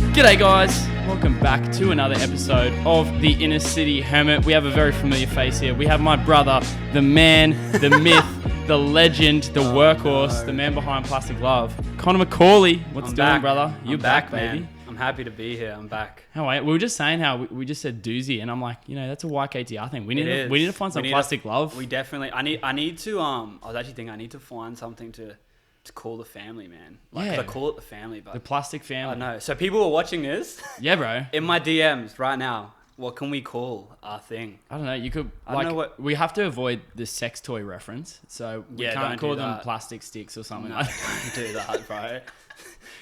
G'day guys, welcome back to another episode of the Inner City Hermit. We have a very familiar face here. We have my brother, the man, the myth, the legend, the workhorse, the man behind PlasticLove, Connor McAuley. What's doing, brother? You're back, baby. Man. I'm happy to be here. I'm back. How are you? We were just saying how we just said doozy, and I'm like, that's a YKTR thing. We need to find some PlasticLove. We definitely. I need to. I was actually thinking I need to find something to call the family, man. Like, 'cause I call it the family, but the plastic family. I know. So people are watching this. Yeah, bro. In my DMs right now. What can we call our thing? I don't know. You could. We have to avoid the sex toy reference, so we can't call them plastic sticks or something. No, don't do that, bro.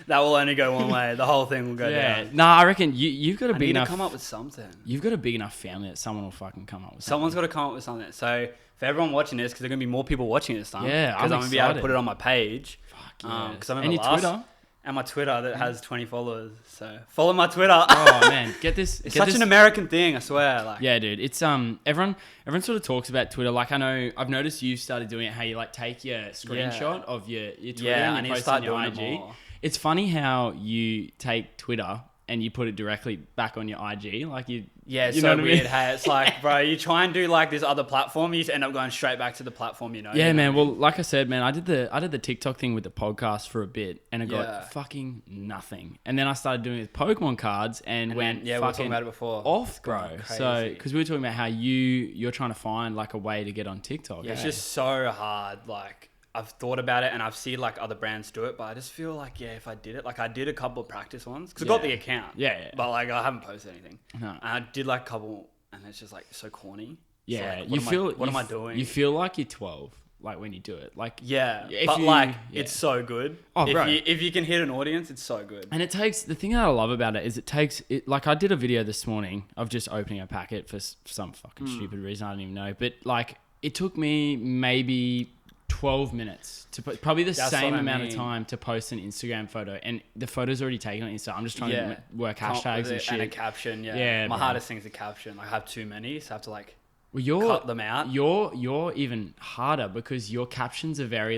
That will only go one way. The whole thing will go down. Nah, I reckon you've got a big enough. Come up with something. You've got a big enough family that someone will fucking come up with. Someone's got to come up with something. So for everyone watching this, because there's gonna be more people watching this time. Yeah, because I'm gonna be able to put it on my page. Fuck yeah. Because I'm and your Twitter. And my Twitter that has 20 followers. So follow my Twitter. Oh man, get this. It's such an American thing, I swear. Like, yeah, dude. It's everyone sort of talks about Twitter. Like I've noticed you've started doing it. How you like take your screenshot of your Twitter and you post it on your IG. It's funny how you take Twitter and you put it directly back on your IG. Like you. Yeah, it's you so know weird. What I mean? Hey, it's like, bro, you try and do like this other platform, you just end up going straight back to the platform, Yeah, man. Well, like I said, man, I did the TikTok thing with the podcast for a bit, and it got fucking nothing. And then I started doing it with Pokemon cards, and went we were talking about it before. Off, bro. So because we were talking about how you're trying to find like a way to get on TikTok. Yeah, it's just so hard. Like I've thought about it, and I've seen like other brands do it, but I just feel like if I did it, like I did a couple of practice ones because I got the account. Yeah. But like I haven't posted anything. No. And I did like a couple. And it's just like so corny. Yeah, so, like, what am I doing? You feel like you're 12, like when you do it. Like it's so good. Oh, bro. If you can hit an audience, it's so good. And it takes the thing that I love about it is it takes it. Like I did a video this morning of just opening a packet for some fucking stupid reason I don't even know. But like it took me maybe 12 minutes to put probably the same amount of time to post an Instagram photo, and the photo's already taken on Insta. I'm just trying to work hashtags and shit. And a caption, my hardest thing's a caption. I have too many, so I have to like cut them out. You're even harder because your captions are very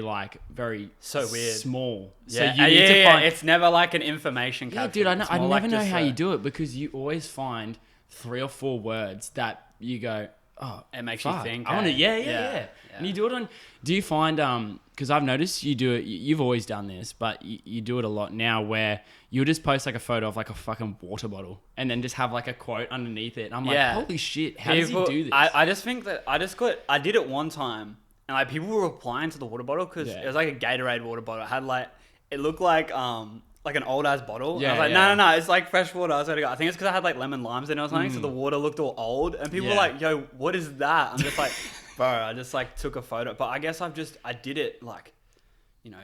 so weird, small. Yeah, so you need to find. It's never like an information caption. Yeah, dude, I never know how you do it because you always find 3 or 4 words that you go, oh, it makes you think. I want to, yeah. And you do it on. Do you find because I've noticed you do it. You've always done this, but you do it a lot now, where you'll just post like a photo of like a fucking water bottle, and then just have like a quote underneath it. And I'm like, holy shit, how does he do this? I just think that I did it one time, and like people were replying to the water bottle because it was like a Gatorade water bottle. It had it looked like an old ass bottle. Yeah, I was like, no, it's like fresh water. I think it's because I had like lemon limes in it or something, so the water looked all old, and people were like, yo, what is that? I'm just like, bro, I just like took a photo, but I guess I did it like,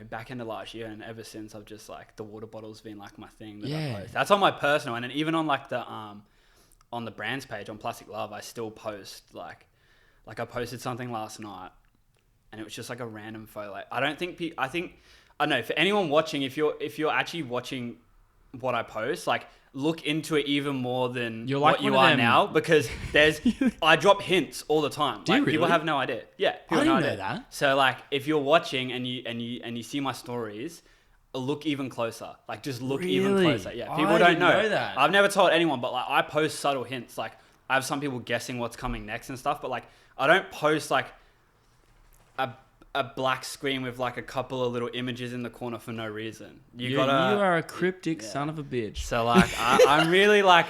back into last year, and ever since I've just like the water bottle's been like my thing that I post. That's on my personal, and then even on like the on the brands page on PlasticLove, I still post like I posted something last night, and it was just like a random photo. Like I don't know, for anyone watching, if you're actually watching what I post, like look into it even more than what you are now, because I drop hints all the time. Do you really? People have no idea. Yeah, I didn't know that. So like if you're watching and you see my stories, look even closer. Like just look even closer. Yeah, people don't know that. I've never told anyone, but like I post subtle hints. Like I have some people guessing what's coming next and stuff, but like I don't post like a black screen with like a couple of little images in the corner for no reason. You are a cryptic son of a bitch. So like I'm really like,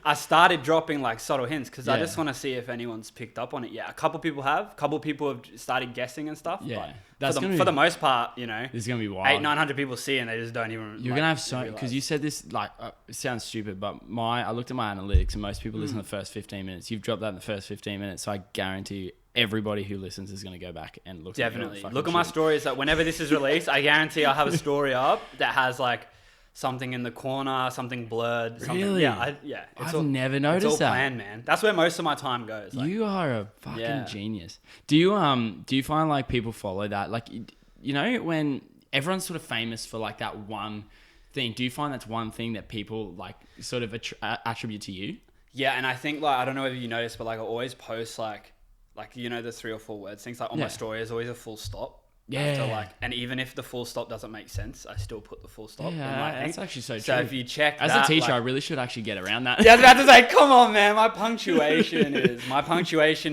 I started dropping like subtle hints because I just want to see if anyone's picked up on it. Yeah, a couple people have started guessing and stuff. Yeah, but for the most part, this is gonna be wild. 800-900 people see and they just don't even. You're gonna have so, because you said this like it sounds stupid, but I looked at my analytics and most people listen to the first 15 minutes. You've dropped that in the first 15 minutes, so I guarantee you, everybody who listens is going to go back and look. Definitely look at my stories. That whenever this is released, I guarantee I'll have a story up that has like something in the corner, something blurred. Really? Yeah. I've never noticed it's all that. Planned, man. That's where most of my time goes. Like, you are a fucking genius. Do you find like people follow that? Like, when everyone's sort of famous for like that one thing, do you find that's one thing that people like sort of attribute to you? Yeah, and I think like, I don't know whether you noticed, but like I always post like the 3 or 4 words things. Like on my story is always a full stop. Yeah. And even if the full stop doesn't make sense, I still put the full stop. Yeah, that's actually so true. So if you check as a teacher, I really should actually get around that. Yeah, I was about to say, come on, man. My punctuation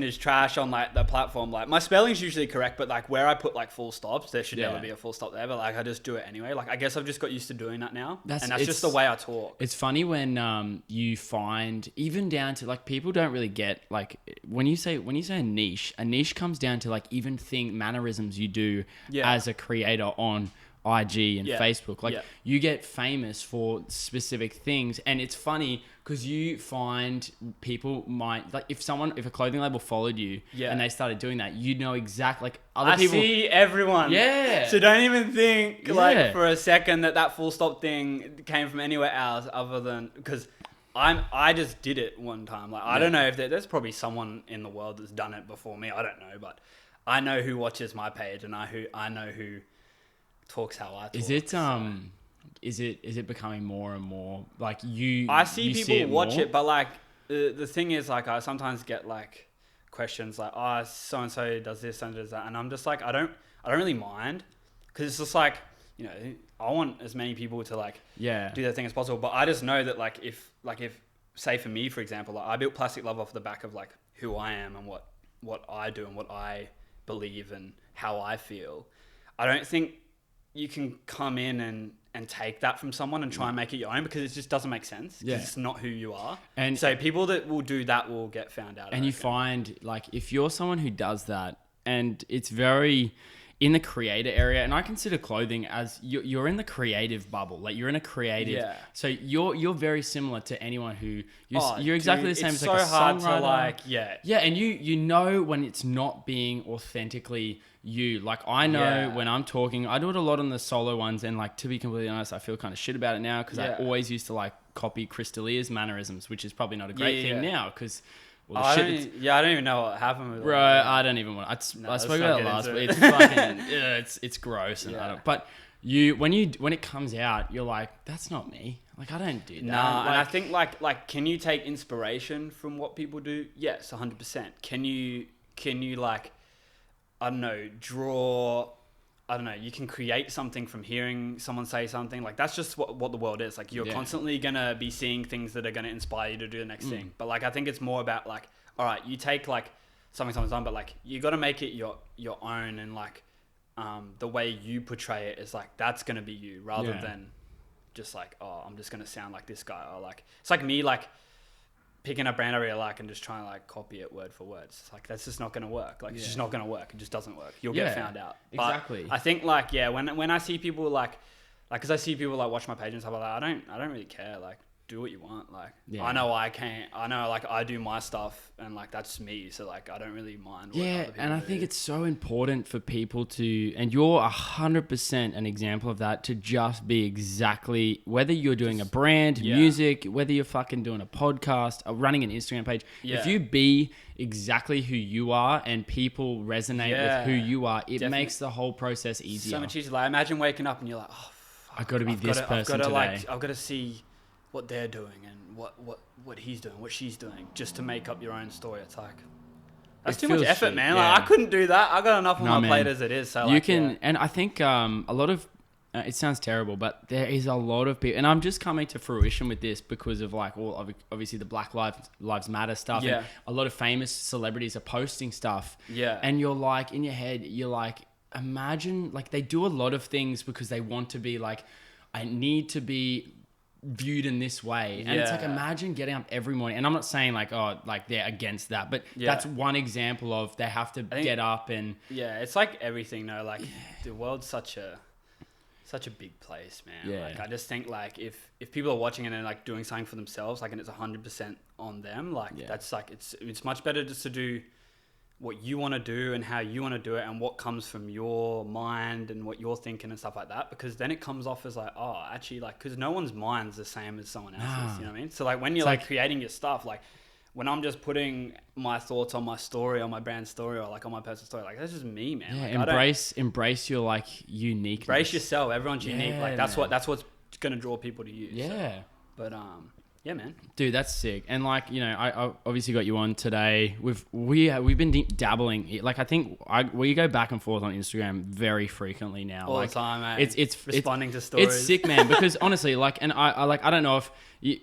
is trash on like the platform. Like my spelling's usually correct, but like where I put like full stops, there should never be a full stop there. But like I just do it anyway. Like I guess I've just got used to doing that now, and that's just the way I talk. It's funny when you find even down to like people don't really get like when you say a niche comes down to like even mannerisms you do as a creator on IG and Facebook. Like you get famous for specific things, and it's funny because you find people might like if a clothing label followed you and they started doing that, you know exactly like other people. I see everyone. Yeah. So don't even think like for a second that full stop thing came from anywhere else other than because I just did it one time. Like I don't know if there's probably someone in the world that's done it before me. I don't know, but I know who watches my page and I know who talks how I talk. Is it becoming more and more like you? I see people watch more? it, but like the thing is, like I sometimes get like questions like, "Oh, so and so does this and does that," and I'm just like, I don't really mind because it's just like I want as many people to like do their thing as possible. But I just know that like if say for me for example, like I built PlasticLove off the back of like who I am and what I do and what I believe and how I feel. I don't think you can come in and take that from someone and try and make it your own because it just doesn't make sense. Yeah. It's not who you are. And so people that will do that will get found out. And you find like if you're someone who does that and it's very in the creator area, and I consider clothing as you're in the creative bubble. Like you're in a creative, so you're very similar to anyone who you're exactly the same as like a songwriter. And you know when it's not being authentically you. Like I know when I'm talking, I do it a lot on the solo ones, and like to be completely honest, I feel kind of shit about it now because I always used to like copy Chris D'Elia's mannerisms, which is probably not a great thing now because. Well, I don't even know what happened with bro. I don't even want. I spoke about it last week. It's fucking. It's gross, and I don't. But when it comes out, you're like, that's not me. Like I don't do that. Nah, and I think like, can you take inspiration from what people do? Yes, 100%. Can you like, I don't know, draw. I don't know, you can create something from hearing someone say something. Like, that's just what the world is. Like, you're constantly going to be seeing things that are going to inspire you to do the next thing. But, like, I think it's more about, like, all right, you take, like, something someone's done, but, like, you got to make it your own. And, like, the way you portray it is, like, that's going to be you rather than just, like, oh, I'm just going to sound like this guy. Or, like, it's like me, like, picking a brand I really like and just trying to like copy it word for word. It's like, that's just not going to work. Like, it's just not going to work. It just doesn't work. You'll get found out. But exactly. I think like, when I see people like, cause I see people like watch my page and stuff like that, I don't really care. Like, do what you want. Like, I know like I do my stuff and like, that's me. So like, I don't really mind what other people and I do. think it's so important for people to, and you're 100% an example of that, to just be exactly, whether you're doing a brand, music, whether you're fucking doing a podcast, or running an Instagram page, if you be exactly who you are and people resonate with who you are, it makes the whole process easier. So much easier. Like, imagine waking up and you're like, oh, fuck, I've got to be this person today. Like, I've got to see what they're doing and what he's doing, what she's doing, just to make up your own story. It's like, that's too much effort, man. Like, I couldn't do that. I got enough on my plate as it is. So you can, and I think a lot of, it sounds terrible, but there is a lot of people, and I'm just coming to fruition with this because of like, well, obviously the Black Lives Matter stuff. And a lot of famous celebrities are posting stuff. And you're like, in your head, you're like, imagine, like they do a lot of things because they want to be like, I need to be viewed in this way, and it's like, imagine getting up every morning, and I'm not saying like, oh, like they're against that, but that's one example of they have to get up and it's like everything though, like the world's such a big place, man. Like I just think like if people are watching it and like doing something for themselves, like, and it's 100% on them, like that's like, it's much better just to do what you want to do and how you want to do it and what comes from your mind and what you're thinking and stuff like that, because then it comes off as like, oh, actually, like, because no one's mind's the same as someone else's, you know what I mean? So like when you're like creating your stuff, like when I'm just putting my thoughts on my story, on my brand story, or like on my personal story, like that's just me, man. Like, embrace your like uniqueness. Embrace yourself. Everyone's unique. Like that's what's going to draw people to you. Yeah. So. But Yeah, man. Dude, that's sick. And like, you know, I obviously got you on today. We've been dabbling. Like, I think we go back and forth on Instagram very frequently now. All like, the time, mate. It's responding to stories. It's sick, man. Because honestly, like, and I don't know if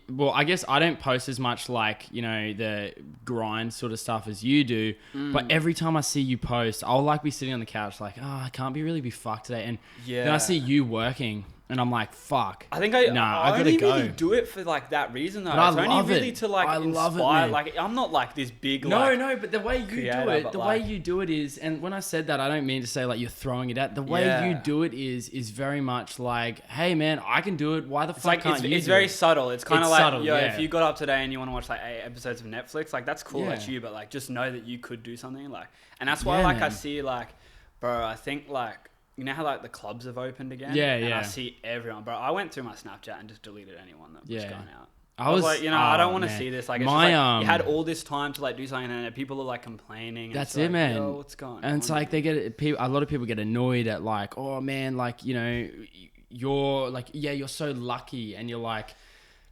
well, I guess I don't post as much like, you know, the grind sort of stuff as you do. But every time I see you post, I'll like be sitting on the couch like, oh, I can't really be fucked today. And then I see you working. And I'm like, fuck. I think I gotta only go. really do it for like that reason though. But it's only really it. to like I inspire. love it, man. Like I'm not like this big. No, but the way you creator, do it, but the like, way you do it is, and when I said that, I don't mean to say like you're throwing it at. The way you do it is very much like, hey man, I can do it. Why the fuck can't you? It's very subtle. It's kind of like, subtle, if you got up today and you want to watch like 8 episodes of Netflix, like that's cool, that's you. But like, just know that you could do something like, and that's why like man. I see like, bro, I think like. You know how like the clubs have opened again? Yeah, and I see everyone. Bro, I went through my Snapchat and just deleted anyone that was going out. I was like, you know, I don't want to see this. Like, it's just like, you had all this time to like do something and people are like complaining. That's it, like, man. Yo, what's going on? And it's like a lot of people get annoyed at like, oh man, like, you know, you're like, yeah, you're so lucky. And you're like,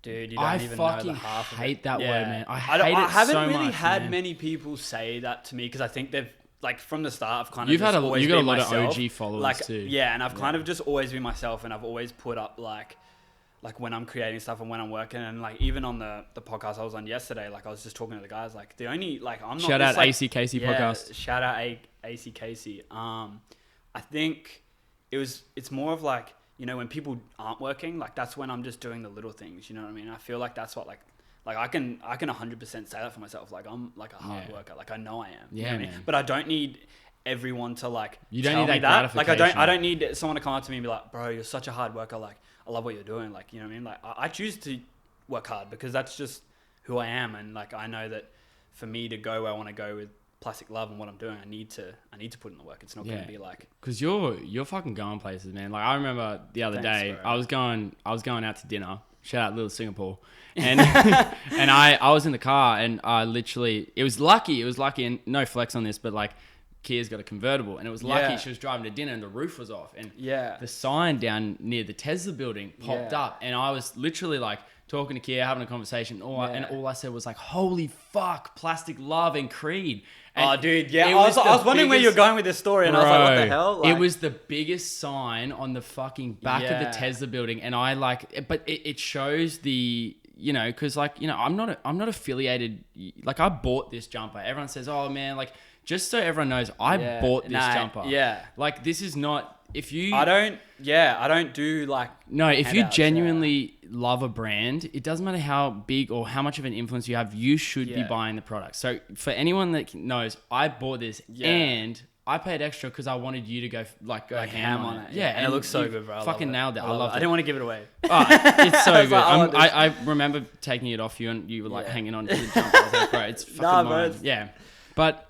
dude, you don't even know the half of it. I hate that word, man. I haven't really had many people say that to me because I think they've, like from the start, I've kind of you've got a lot myself. of OG followers like, too. Yeah, and I've kind of just always been myself, and I've always put up like when I'm creating stuff and when I'm working, and like even on the podcast I was on yesterday, like I was just talking to the guys, like the only like I'm not shout out like, AC Casey podcast. Shout out AC Casey. I think it's more of like, you know, when people aren't working, like that's when I'm just doing the little things. You know what I mean? I feel like that's what like I can 100% say that for myself. Like I'm like a hard worker. Like I know I am. Yeah, you know what man. I mean? But I don't need everyone to like you don't tell need me that. Like I don't need someone to come up to me and be like, bro, you're such a hard worker. Like I love what you're doing. Like, you know what I mean? Like I choose to work hard because that's just who I am. And like I know that for me to go where I want to go with PlasticLove and what I'm doing, I need to put in the work. It's not going to be like, because you're fucking going places, man. Like I remember the other day, bro. I was going out to dinner. Shout out Little Singapore. And and I was in the car and I literally, it was lucky and no flex on this, but like Kia's got a convertible and it was lucky she was driving to dinner and the roof was off and the sign down near the Tesla building popped up and I was literally like talking to Kia, having a conversation, and all I said was like, holy fuck, PlasticLove and Creed. And oh, dude, yeah. I was wondering where you're going with this story, and I was like, what the hell? Like, it was the biggest sign on the fucking back of the Tesla building, and I like, but it shows the, you know, because like, you know, I'm not affiliated. Like I bought this jumper. Everyone says, oh man, like just so everyone knows, I bought this jumper. Yeah. Like this is not. If you, I don't do like. No, if you genuinely love a brand, it doesn't matter how big or how much of an influence you have, you should be buying the product. So for anyone that knows, I bought this and I paid extra because I wanted you to go ham on it. Yeah, and it looks so good, bro. Fucking nailed it. I loved it. I didn't want to give it away. Oh, it's so good. I remember taking it off you and you were like hanging on to the jumper. I was like, bro, it's fucking mine. Yeah, but.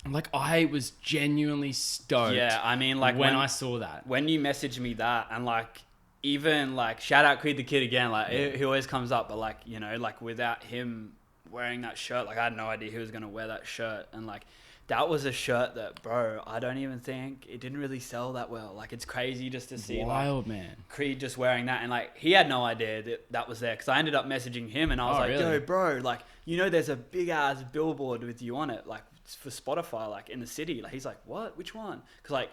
Like I was genuinely stoked. Yeah, I mean, like when I saw that, when you messaged me that, and like even like shout out Creed the Kid again. Like he always comes up, but like, you know, like without him wearing that shirt, like I had no idea he was gonna wear that shirt, and like that was a shirt that, bro, I don't even think it didn't really sell that well. Like it's crazy just to see wild, man, Creed just wearing that, and like he had no idea that was there because I ended up messaging him, and I was like, really? Yo, bro, like you know, there's a big ass billboard with you on it, like. For Spotify, like in the city, like he's like, what? Which one? Because like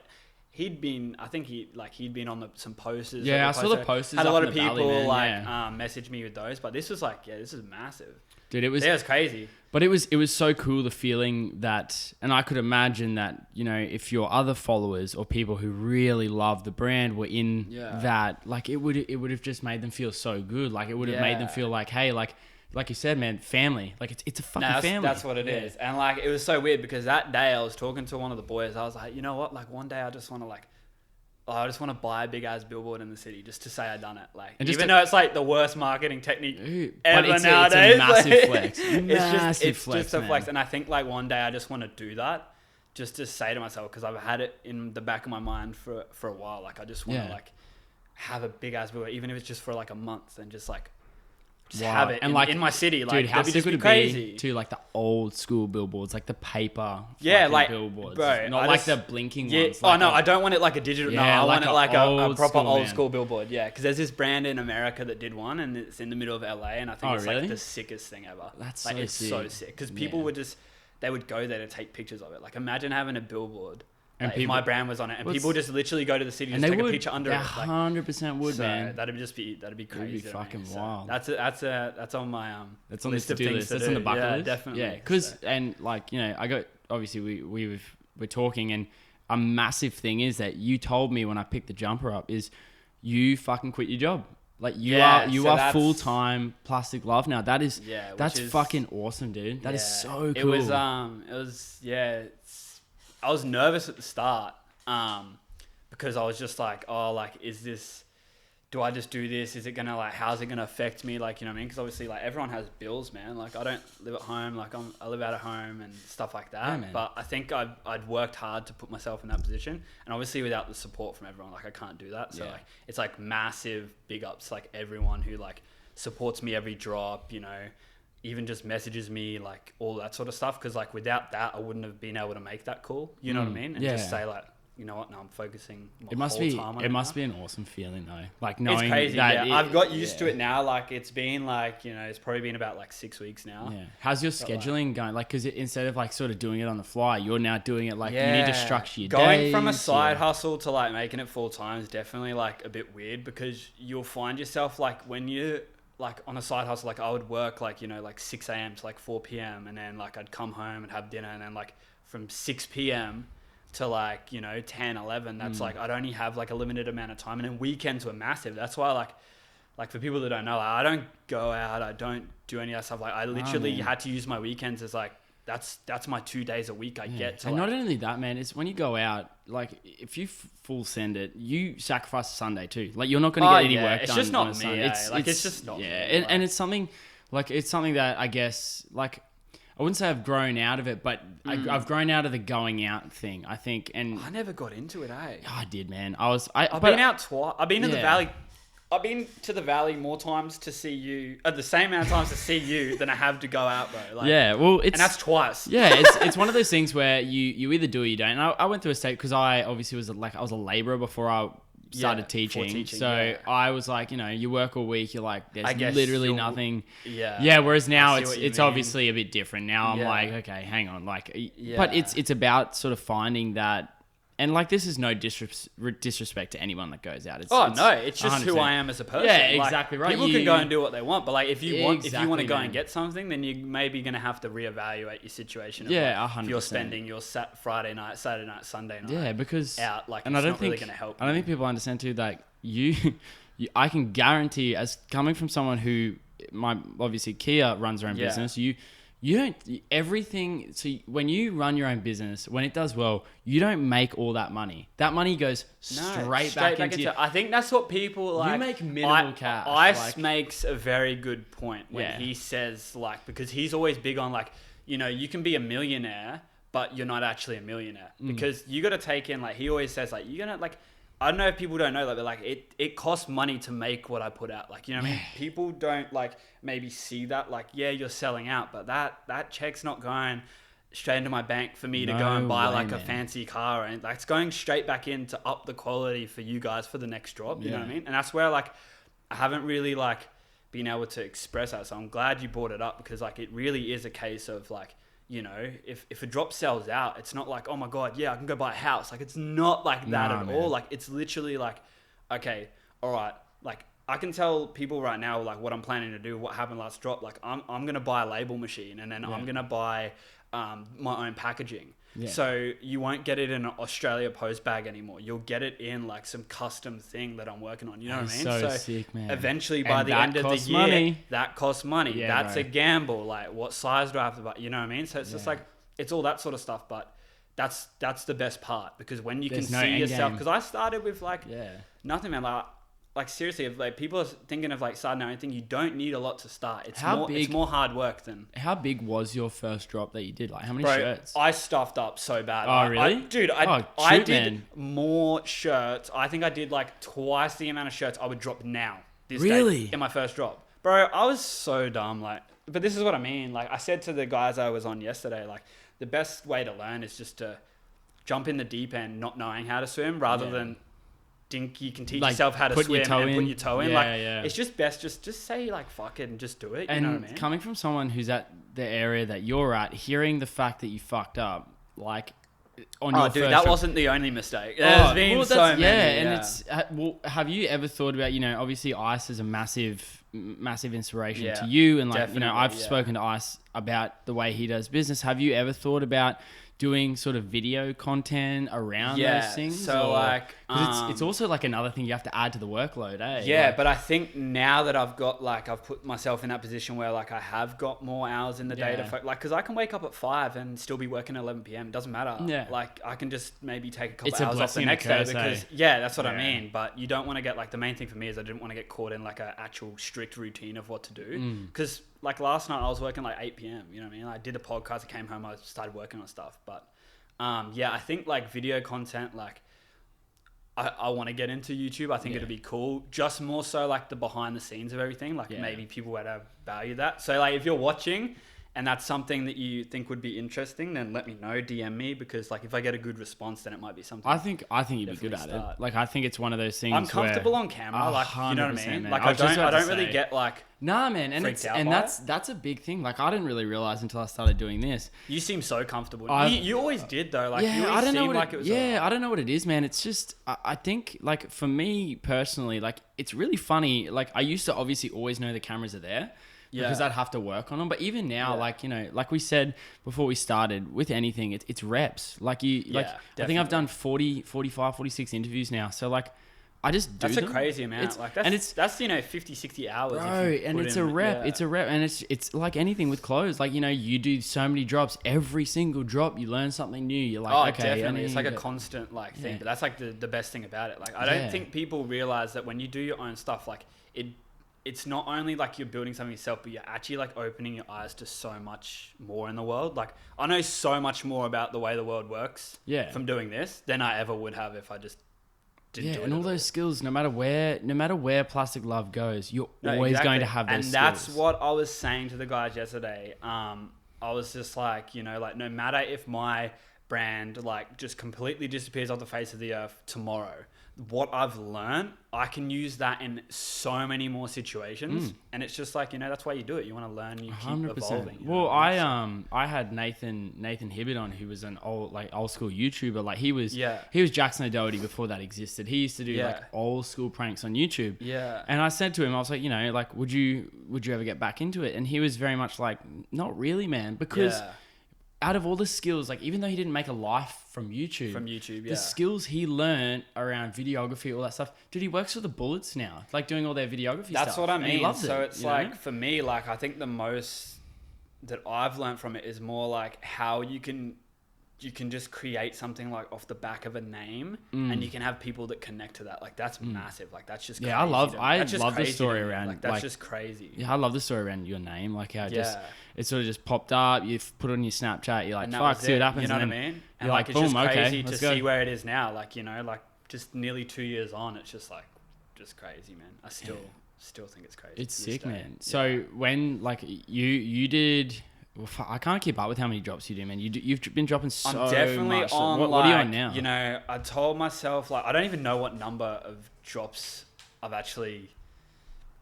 he'd been on some posters. Yeah, I saw the posters. Had a lot of people message me with those, but this was like, this is massive, dude. It was crazy. But it was so cool, the feeling that, and I could imagine that, you know, if your other followers or people who really love the brand were in that, like it would have just made them feel so good. Like it would have made them feel like, hey, like you said, man, family. Like it's a fucking family. That's what it is. And like it was so weird because that day I was talking to one of the boys. I was like, you know what? Like one day I just want to buy a big ass billboard in the city just to say I done it. Like even though it's like the worst marketing technique ever nowadays. It's a massive flex. It's just a flex. And I think like one day I just want to do that, just to say to myself, because I've had it in the back of my mind for a while. Like I just want to like have a big ass billboard, even if it's just for like a month, and just have it in my city. Like, dude, how that'd sick just would be it crazy. be to like the old school billboards, like the paper like billboards, bro, not like the blinking ones. Like I don't want it like a digital. No, I want it like a proper old school billboard. Yeah, because there's this brand in America that did one, and it's in the middle of LA, and I think it's like the sickest thing ever. That's like so it's sick. so sick because people would just they would go there to take pictures of it. Like imagine having a billboard. And like, if my brand was on it, and people just literally go to the city and take a picture under it. 100% would, man. That'd be crazy. It'd be fucking wild. That's on my That's on list the of to-do things list. to That's do. on the bucket list. Definitely. Yeah, because and like I got obviously we're talking, and a massive thing is that you told me when I picked the jumper up is you fucking quit your job. Like you are full time PlasticLove now. That's fucking awesome, dude. That is so cool. It was I was nervous at the start because I was just like, oh, like, do I just do this? Is it gonna how's it gonna affect me? Like, you know what I mean? Because obviously, like, everyone has bills, man. Like, I don't live at home. Like, I live out of home and stuff like that. Yeah, but I think I'd worked hard to put myself in that position, and obviously without the support from everyone, like, I can't do that. So like, it's like massive big ups, like everyone who like supports me every drop, you know. Even just messages me, like all that sort of stuff. Because like without that, I wouldn't have been able to make that call. You know what I mean? And just say like, you know what? No, I'm focusing. It must be an awesome feeling though. Like knowing it's crazy. That I've got used to it now. Like it's been like, you know, it's probably been about like 6 weeks now. Yeah. How's your scheduling going? Like, because instead of like sort of doing it on the fly, you're now doing it like you need to structure your days. Going from a side hustle to like making it full time is definitely like a bit weird because you'll find yourself like when you like on a side hustle, like I would work like, you know, like 6 a.m. to like 4 p.m. and then like I'd come home and have dinner, and then like from 6 p.m. to like, you know, 10, 11, that's like I'd only have like a limited amount of time, and then weekends were massive. That's why like for people that don't know, I don't go out, I don't do any of that stuff. Like I literally had to use my weekends as like that's my 2 days a week I get to. And not only that, man, it's when you go out, like if you full send it, you sacrifice Sunday too. Like you're not going to get any work done. It's just not me. It's just not me. And it's something that I guess like I wouldn't say I've grown out of it, but I've grown out of the going out thing, I think. And I never got into it, I did, man. I've been out twice. I've been in the valley. I've been to the valley more times to see you, the same amount of times to see you than I have to go out, bro. Like, and that's twice. Yeah, it's one of those things where you either do or you don't. And I went through a state because I obviously was I was a labourer before I started teaching. So I was like, you know, you work all week, you're like, there's literally nothing. Yeah. Whereas now it's obviously a bit different. Now I'm like, okay, hang on, like, but it's about sort of finding that. And like, this is no disrespect to anyone that goes out. It's just 100%. Who I am as a person. Yeah, like, exactly right. People can go and do what they want, but like if you want to go and get something, then you're maybe gonna have to reevaluate your situation. Yeah, like, 100%. If you're spending your Friday night, Saturday night, Sunday night, because out, like, and it's not really gonna help. I don't think people understand too. Like I can guarantee, as coming from someone who, obviously Kia runs her own business, you don't everything. So when you run your own business, when it does well, you don't make all that money. That money goes straight back into. I think that's what people like. You make minimal cash. Ice makes a very good point when he says like, because he's always big on like, you know, you can be a millionaire, but you're not actually a millionaire because you got to take in, like, he always says like, you're gonna like. I don't know if people don't know that, but like it costs money to make what I put out. Like, you know what I mean? People don't like maybe see that, like, you're selling out, but that check's not going straight into my bank for me to go and buy a fancy car, and like it's going straight back in to up the quality for you guys for the next drop. You know what I mean? And that's where like I haven't really like been able to express that. So I'm glad you brought it up because like it really is a case of like, you know, if a drop sells out, it's not like, oh my God, I can go buy a house. Like, it's not like that at all. Like, it's literally like, okay, all right. Like, I can tell people right now, like, what I'm planning to do, what happened last drop. Like, I'm going to buy a label machine, and then I'm going to buy my own packaging. Yeah. So you won't get it in an Australia post bag anymore. You'll get it in like some custom thing that I'm working on. You know what I mean? So sick, man. Eventually, by the end of the year, that costs money. Yeah, that's a gamble. Like, what size do I have to buy? You know what I mean? So it's just like, it's all that sort of stuff. But that's the best part, because when you can see yourself. Because I started with like nothing, man. Like seriously, if like people are thinking of like starting anything, you don't need a lot to start. It's more hard work than. How big was your first drop that you did? Like, how many shirts? I stuffed up so bad. Oh, really? I did more shirts. I think I did like twice the amount of shirts I would drop now. This day in my first drop. Bro, I was so dumb. Like, but this is what I mean. Like, I said to the guys I was on yesterday, like, the best way to learn is just to jump in the deep end, not knowing how to swim, rather than think you can teach yourself how to swim and put your toe in. It's just best just say like fuck it and just do it. You know what I mean? Coming from someone who's at the area that you're at, hearing the fact that you fucked up, like on your dude, first that wasn't the only mistake. There's been so many. And it's have you ever thought about, obviously Ice is a massive inspiration to you, and like I've spoken to Ice about the way he does business. Have you ever thought about doing sort of video content around those things? So it's also like another thing you have to add to the workload, eh? Yeah, but I think now that I've put myself in that position where like I have got more hours in the day to because I can wake up at 5 and still be working at 11 p.m. It doesn't matter. Yeah. Like I can just maybe take a couple hours off the next day because that's what I mean. But you don't want to get like, the main thing for me is I didn't want to get caught in like an actual strict routine of what to do. Because like last night I was working like 8 p.m. You know what I mean? I did a podcast, I came home, I started working on stuff. But I think like video content, like I want to get into YouTube. I think it'd be cool. Just more so like the behind the scenes of everything. Like maybe people would value that. So like if you're watching and that's something that you think would be interesting, then let me know, DM me, because like if I get a good response, then it might be something. I think you'd be good at it. Like I think it's one of those things. I'm comfortable on camera, like you know what I mean. Man. Like I don't really get like man, and that's a big thing. Like I didn't really realize until I started doing this. You seem so comfortable. You always did though. Like you I don't know what it was. I don't know what it is, man. It's just I think like for me personally, like it's really funny. Like I used to obviously always know the cameras are there. Because I'd have to work on them. But even now, like, like we said before we started, with anything, it's reps. Like I think I've done 40, 45, 46 interviews now. So like, I just do them. That's a crazy amount. That's 50, 60 hours. Bro, and it's a rep. It's a rep. And it's like anything with clothes. Like, you do so many drops. Every single drop, you learn something new. You're like, okay. Definitely. It's like a constant like thing. But that's like the best thing about it. Like, I don't think people realize that when you do your own stuff, like it's not only like you're building something yourself, but you're actually like opening your eyes to so much more in the world. Like I know so much more about the way the world works from doing this than I ever would have if I just didn't do it. And all those skills, no matter where Plastic Love goes, you're always going to have those skills. And that's what I was saying to the guys yesterday. I was just like, like no matter if my brand like just completely disappears off the face of the earth tomorrow, what I've learned, I can use that in so many more situations. And it's just like, that's why you do it. You want to learn, you keep 100%. Evolving. Well, I had Nathan Hibbert on, who was an old school YouTuber. Like he was Jackson O'Doherty before that existed. He used to do like old school pranks on YouTube. Yeah. And I said to him, I was like, like, would you ever get back into it? And he was very much like, not really, man, because out of all the skills, like even though he didn't make a life from YouTube, the skills he learned around videography, all that stuff, dude, he works for the Bullets now, like doing all their videography stuff. That's what I mean. He loves so it, it's like, for me, like I think the most that I've learned from it is more like how you can just create something like off the back of a name, and you can have people that connect to that. Like that's massive. Like that's just crazy. I love the story around. Like that's just crazy. Yeah, I love the story around your name. Like how it sort of just popped up. You put it on your Snapchat. You're like, fuck, see what happens. You know what I mean? And like it's just crazy to see where it is now. Like like just nearly 2 years on, it's just like just crazy, man. I still think it's crazy. It's sick, man. So when like you did. Well, I can't keep up with how many drops you do, man. You've been dropping so much. I'm definitely much. on. What are you on now? I told myself like I don't even know what number of drops I've actually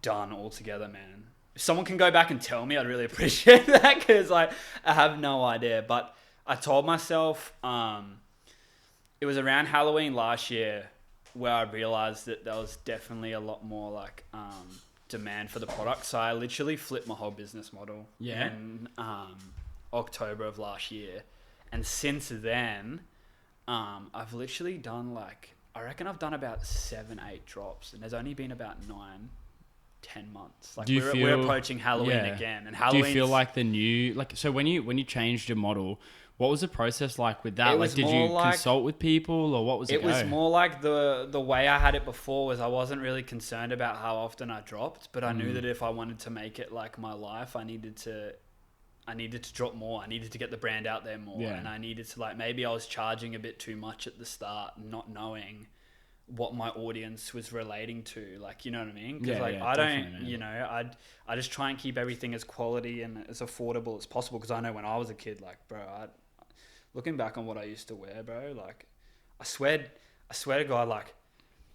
done altogether, man. If someone can go back and tell me, I'd really appreciate that, because like I have no idea. But I told myself it was around Halloween last year where I realized that there was definitely a lot more like demand for the product. So I literally flipped my whole business model in October of last year. And since then, I've literally done like, I reckon I've done about 7-8 drops, and there's only been about 9-10 months. Like we're approaching Halloween again, and Halloween. Do you feel like the new, like, so when you changed your model, what was the process like with that? Like, did you consult with people, or what was it? It was more like the way I had it before was I wasn't really concerned about how often I dropped, but I knew that if I wanted to make it like my life, I needed to drop more. I needed to get the brand out there more, and I needed to like, maybe I was charging a bit too much at the start, not knowing what my audience was relating to, like, you know what I mean? Because Yeah, like yeah, I don't, definitely, man. you know, I just try and keep everything as quality and as affordable as possible. Because I know when I was a kid, like, bro, looking back on what I used to wear, bro, like, I swear to God, like,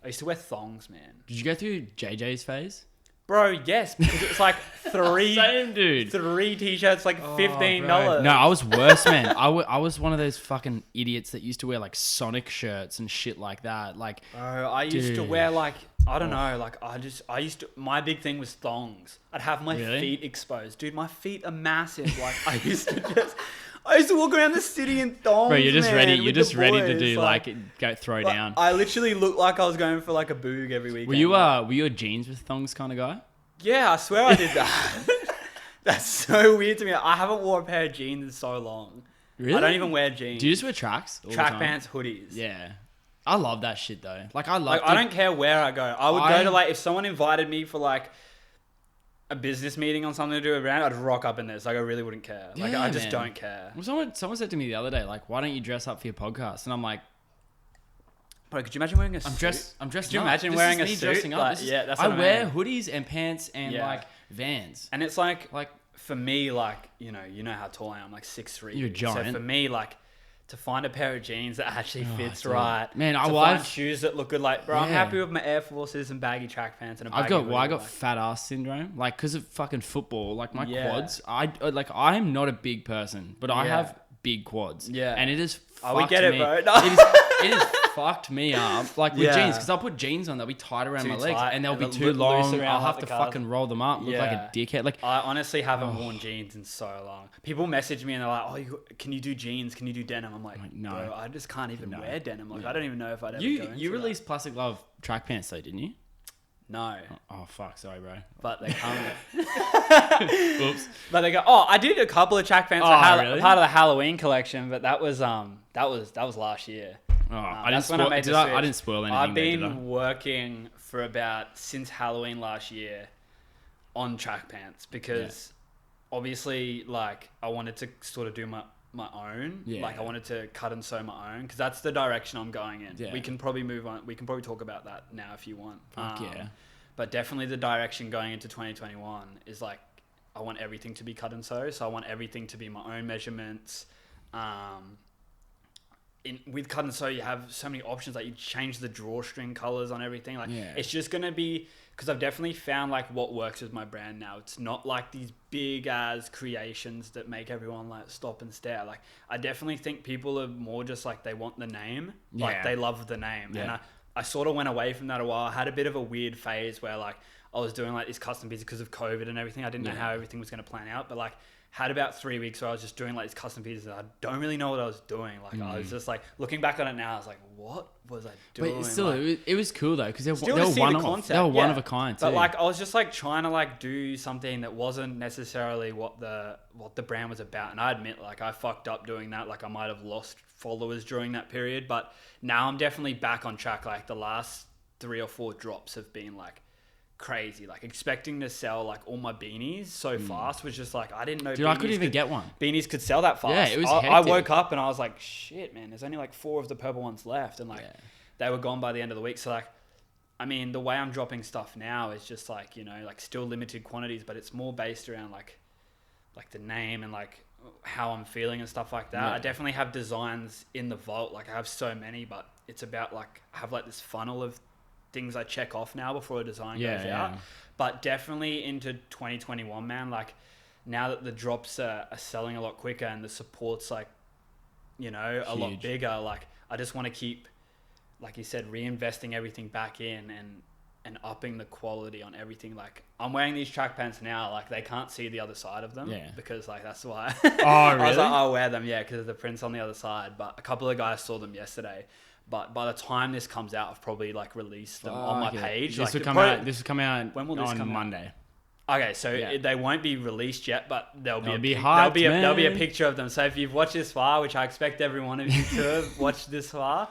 I used to wear thongs, man. Did you go through JJ's phase? Bro, yes, because it was like Same, dude. three t-shirts, like $15. No, I was worse, man. I was one of those fucking idiots that used to wear like Sonic shirts and shit like that. Like, Bro, I used to dude. wear like, I don't know, like I used to, my big thing was thongs. I'd have my Really? feet exposed. Dude, my feet are massive. Like I used to walk around the city in thongs. bro, you're just man, ready. with You're the just ready to boys. do like go throw like, down. I literally looked like I was going for like a boog every weekend. Were you a jeans with thongs kind of guy? Yeah, I swear I did that. That's so weird to me. I haven't worn a pair of jeans in so long. Really? I don't even wear jeans. Do you just wear tracks? all the Track time? pants, hoodies. Yeah. I love that shit though. Like I love. Like I don't care where I go. I would go to like if someone invited me for like a business meeting on something to do with brand, I'd rock up in this. Like I really wouldn't care. Like Yeah, I just man. don't care. Well, someone said to me the other day, like, why don't you dress up for your podcast? And I'm like, Bro, could you imagine wearing a suit? I'm dressed. Could you up. imagine This wearing is a me suit? dressing up. Like, This is- yeah, that's I what I wear mean. hoodies and pants and Yeah. like Vans. And it's like for me, like, you know how tall I am, like 6'3". You're a giant. So for me, like, to find a pair of jeans that actually fits dude. right. Man, to I've- find shoes that look good. Like, bro, I'm Yeah. happy with my Air Forces and baggy track pants and a baggy I got hoodie, like. fat ass syndrome, like because of fucking football. Like my Yeah. quads, I'm not a big person, but I Yeah. have big quads. Yeah. and it is. Oh, we get me. it, bro. It is fucked me up. Like with Yeah. jeans, because I'll put jeans on, they'll be tight around Too my legs, tight, and they'll and be they'll too loose long. around I'll like have the to calves. fucking roll them up, look like a dickhead. Like I honestly haven't worn jeans in so long. People message me and they're like, "Oh, can you do jeans? Can you do denim?" I'm like, no. bro, I just can't even wear denim. Like, I don't even know if I'd ever go you into released Plastic Love track pants though, didn't you? that. No, Oh fuck, sorry, bro. but they come. Oops. But they go, "Oh, I did a couple of track pants. Oh, really? Part of the Halloween collection, but that was last year. Oh, I didn't That's when I spoil. made the I switch. didn't spoil anything. I've though, did been working for since Halloween last year on track pants because obviously, like, I wanted to sort of do my own. Yeah. Like, I wanted to cut and sew my own because that's the direction I'm going in. Yeah. We can probably move on. We can probably talk about that now if you want. Fuck yeah. But definitely the direction going into 2021 is like, I want everything to be cut and sew. So I want everything to be my own measurements. With cut and sew, you have so many options. Like, you change the drawstring colors on everything. Like, Yeah. it's just gonna be, because I've definitely found like what works with my brand now. It's not like these big ass creations that make everyone like stop and stare. Like, I definitely think people are more just like, they want the name. Like, Yeah. they love the name. Yeah. And I sort of went away from that a while. I had a bit of a weird phase where like I was doing like these custom pieces because of COVID and everything. I didn't know how everything was going to plan out, but like had about 3 weeks where I was just doing like these custom pieces and I don't really know what I was doing. Like I was just like looking back on it now, I was like, what was I doing? But still, like, it was cool though because they still were to see one the of concept, they were one yeah. of a kind too. But like I was just like trying to like do something that wasn't necessarily what the brand was about. And I admit, like, I fucked up doing that. Like, I might have lost followers during that period, but now I'm definitely back on track. Like, the last 3 or 4 drops have been like crazy. Like, expecting to sell like all my beanies so fast was just like, I didn't know. Dude, I couldn't even get one. Beanies could sell that fast. Yeah, it was I hectic. woke up and I was like, shit, man, there's only like 4 of the purple ones left, and like they were gone by the end of the week. So like, I mean, the way I'm dropping stuff now is just like, you know, like still limited quantities, but it's more based around like the name and like how I'm feeling and stuff like that. Yeah. I definitely have designs in the vault. Like, I have so many, but it's about like, I have like this funnel of things I check off now before a design goes out. But definitely into 2021, man, like now that the drops are selling a lot quicker and the support's like, you know, a lot bigger, like I just want to keep, like you said, reinvesting everything back in and upping the quality on everything. Like, I'm wearing these track pants now, like they can't see the other side of them because like that's why Oh, really? I was like, I'll wear them, because of the prints on the other side. But a couple of guys saw them yesterday, but by the time this comes out, I've probably like released them on my page. This Like, will come out. This will come out. When will this on come out? Monday? Okay, so they won't be released yet, but there'll be hyped, there'll be a man. picture of them. So if you've watched this far, which I expect every one of you to have watched this far,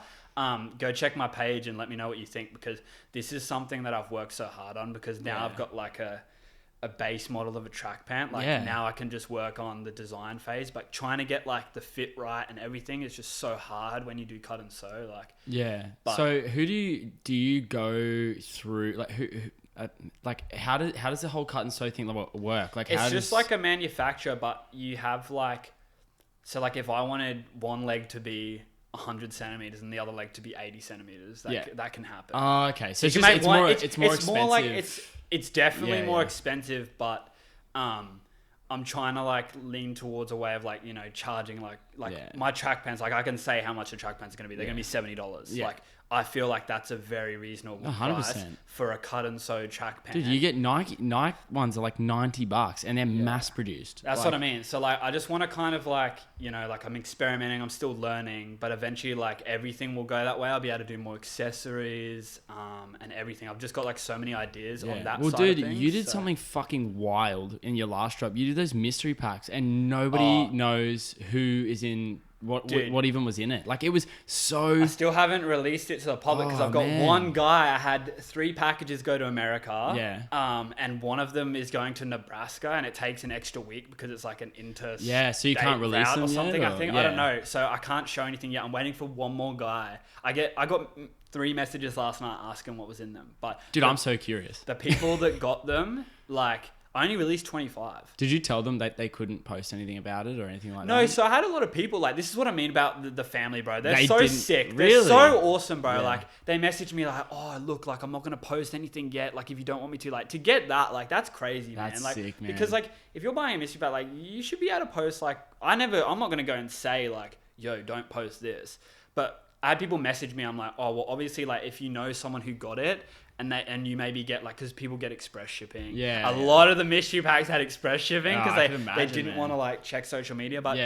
go check my page and let me know what you think, because this is something that I've worked so hard on, because now I've got like a a base model of a track pant. Like now I can just work on the design phase, but trying to get like the fit right and everything is just so hard when you do cut and sew. Like so who do you go through? Like who like how does the whole cut and sew thing work? Like it's just like a manufacturer, but you have like, so like if I wanted one leg to be 100 centimeters and the other leg to be 80 centimeters, that can happen. Oh, okay. So it's more expensive. More like it's definitely more expensive, but I'm trying to like lean towards a way of like, you know, charging like my track pants. Like I can say how much a track pants are going to be. They're going to be $70. Yeah. Like I feel like that's a very reasonable 100%. Price for a cut and sew track pant. Dude, you get Nike ones are like $90 and they're mass produced. That's what I mean. So like, I just want to kind of like, you know, like I'm experimenting, I'm still learning, but eventually like everything will go that way. I'll be able to do more accessories, and everything. I've just got like so many ideas on that side dude, of things. You did something fucking wild in your last drop. You did those mystery packs and nobody knows who is in what even was in it. Like it was so... I still haven't released it to the public because I've got one guy. I had 3 packages go to America. Yeah. And one of them is going to Nebraska and it takes an extra week because it's like an interstate so you can't release them or something. yet, I think I don't know. So I can't show anything yet. I'm waiting for one more guy. I got 3 messages last night asking what was in them. But dude, I'm so curious. The people that got them, like... I only released 25. Did you tell them that they couldn't post anything about it or anything like that? No, so I had a lot of people, like, this is what I mean about the family, bro. They're so sick. Really? They're so awesome, bro. Yeah. Like, they messaged me like, oh, look, like, I'm not going to post anything yet. Like, if you don't want me to, like, to get that, like, that's crazy, man. That's like, sick, man. Because, like, if you're buying a mystery bag, like, you should be able to post, like, I'm not going to go and say, like, yo, don't post this. But I had people message me. I'm like, oh, well, obviously, like, if you know someone who got it, and you maybe get like, because people get express shipping. Yeah. A lot of the mystery packs had express shipping because they didn't want to like check social media. But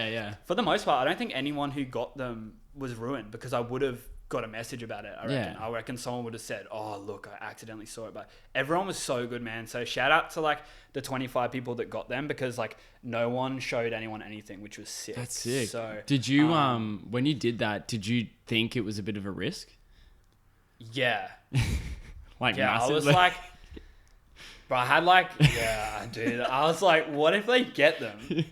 for the most part, I don't think anyone who got them was ruined because I would have got a message about it. I reckon someone would have said, oh, look, I accidentally saw it. But everyone was so good, man. So shout out to like the 25 people that got them because like no one showed anyone anything, which was sick. That's sick. So did you, when you did that, did you think it was a bit of a risk? Yeah. Like massively. I was like, bro, I had like, dude, I was like, what if they get them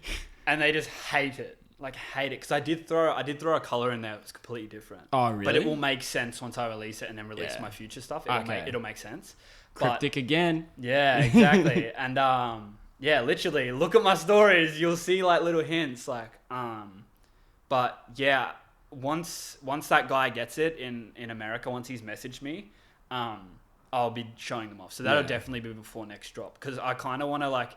and they just hate it? Like hate it. Cause I did throw a color in there. It was completely different. Oh, really? But it will make sense once I release it and then release my future stuff. It'll make sense. Cryptic again. Yeah, exactly. And, literally look at my stories. You'll see like little hints like, but yeah, once that guy gets it in America, once he's messaged me, I'll be showing them off. So that'll definitely be before next drop. Because I kind of want to like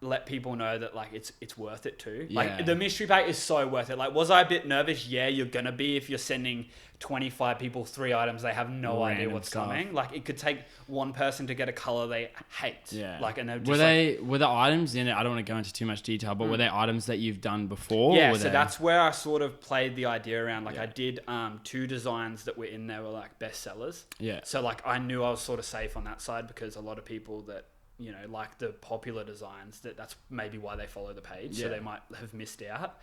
let people know that like it's worth it too. Yeah. Like the mystery pack is so worth it. Like was I a bit nervous? Yeah, you're gonna be if you're sending 25 people 3 items. They have no idea what's coming. Like it could take one person to get a color they hate. Yeah. Like and just were the items in it? I don't want to go into too much detail, but were they items that you've done before? Yeah. So that's where I sort of played the idea around. Like I did 2 designs that were in there were like bestsellers. Yeah. So like I knew I was sort of safe on that side because a lot of people that you know like the popular designs that's maybe why they follow the page. So they might have missed out.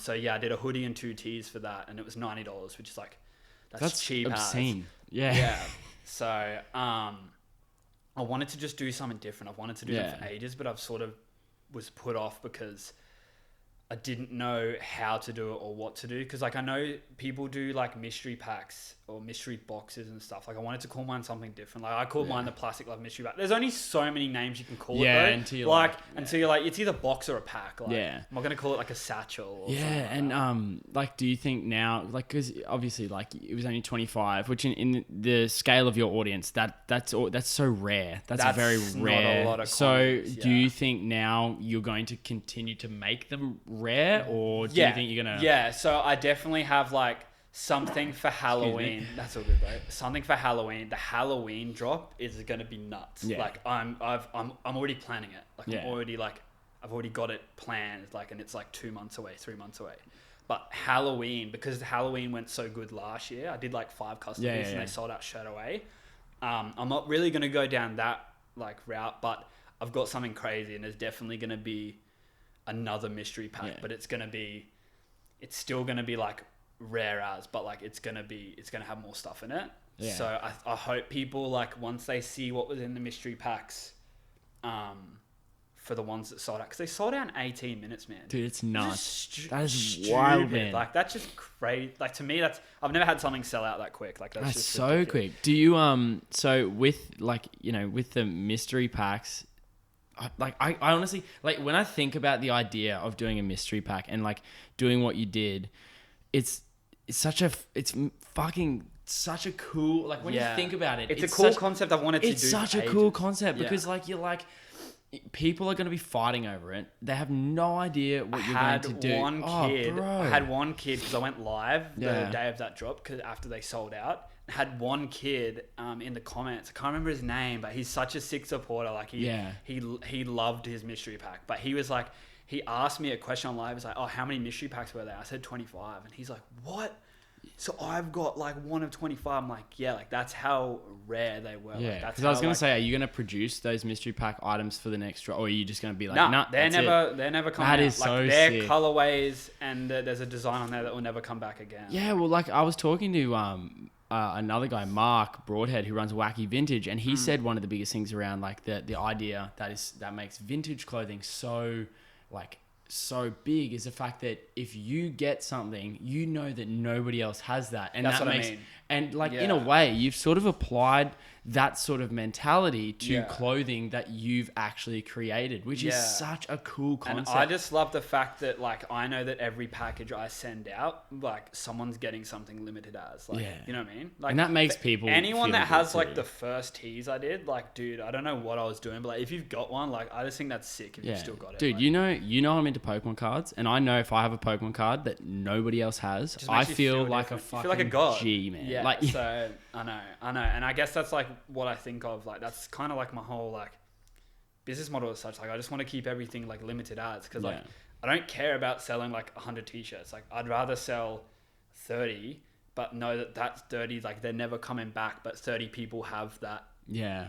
So yeah, I did a hoodie and 2 tees for that, and it was $90, which is like that's cheap. Obscene. Yeah. So I wanted to just do something different. I've wanted to do that for ages, but I've sort of was put off because I didn't know how to do it or what to do. Because like I know people do like mystery packs or mystery boxes and stuff. Like I wanted to call mine something different. Like I called mine the PlasticLove mystery pack. There's only so many names you can call it though. Until you're like it's either box or a pack. Like, I'm not gonna call it like a satchel. Or something and like do you think now like because obviously like it was only 25, which in the scale of your audience that's so rare. That's very rare. Not a lot of so do you think now you're going to continue to make them rare, or do you think you're gonna? Yeah, so I definitely have like something for Halloween. That's all good, bro. Something for Halloween. The Halloween drop is gonna be nuts. Yeah. Like I'm already planning it. Like I've already got it planned. Like and it's like 2 months away, 3 months away. But Halloween, because Halloween went so good last year, I did like 5 customers and they sold out straight away. I'm not really gonna go down that like route, but I've got something crazy, and there's definitely gonna be another mystery pack, but it's still gonna be like rare as, but like it's gonna have more stuff in it. So I hope people like once they see what was in the mystery packs for the ones that sold out, because they sold out in 18 minutes, man. Dude, it's nuts. That is stupid. wild, man. Like, that's just crazy. Like, to me, I've never had something sell out that quick. Like, that's just so ridiculous. quick. Do you so with like, you know, with the mystery packs, I honestly, like, when I think about the idea of doing a mystery pack and like doing what you did, it's such a cool, like, when you think about it, it's a cool concept I've wanted to do. It's such a cool concept because like, you're like, people are going to be fighting over it. They have no idea what you're going to do. I had one kid, because I went live the day of that drop, because after they sold out. Had one kid in the comments. I can't remember his name, but he's such a sick supporter. Like, he loved his mystery pack. But he was like, he asked me a question on live. He's like, oh, how many mystery packs were there? I said 25, and he's like, what? So I've got like one of 25. I'm like, yeah, like, that's how rare they were. Yeah, because I was gonna say, are you gonna produce those mystery pack items for the next drop, or are you just gonna be like, nah, they're never coming out. That is so they're sick. Colorways, and there's a design on there that will never come back again. Yeah, well, like, I was talking to another guy, Mark Broadhead, who runs Wacky Vintage, and he said one of the biggest things around like the idea that makes vintage clothing so big is the fact that if you get something, you know that nobody else has that, and that's that what makes I mean. And like, in a way, you've sort of applied that sort of mentality to clothing that you've actually created, which is such a cool concept. And I just love the fact that, like, I know that every package I send out, like, someone's getting something limited as, like, you know what I mean? Like, and that makes people anyone that has too. like the first teas I did, like, dude, I don't know what I was doing, but like, if you've got one, like, I just think that's sick if you've still got it. Dude, like, you know I'm into Pokemon cards, and I know if I have a Pokemon card that nobody else has, I feel like a fucking like a god. G, man. Yeah, like, so I know, and I guess that's like what I think of. Like, that's kind of like my whole like business model as such. Like, I just want to keep everything like limited ads, because like I don't care about selling like 100 t-shirts. Like, I'd rather sell 30, but know that that's 30. Like, they're never coming back, but 30 people have that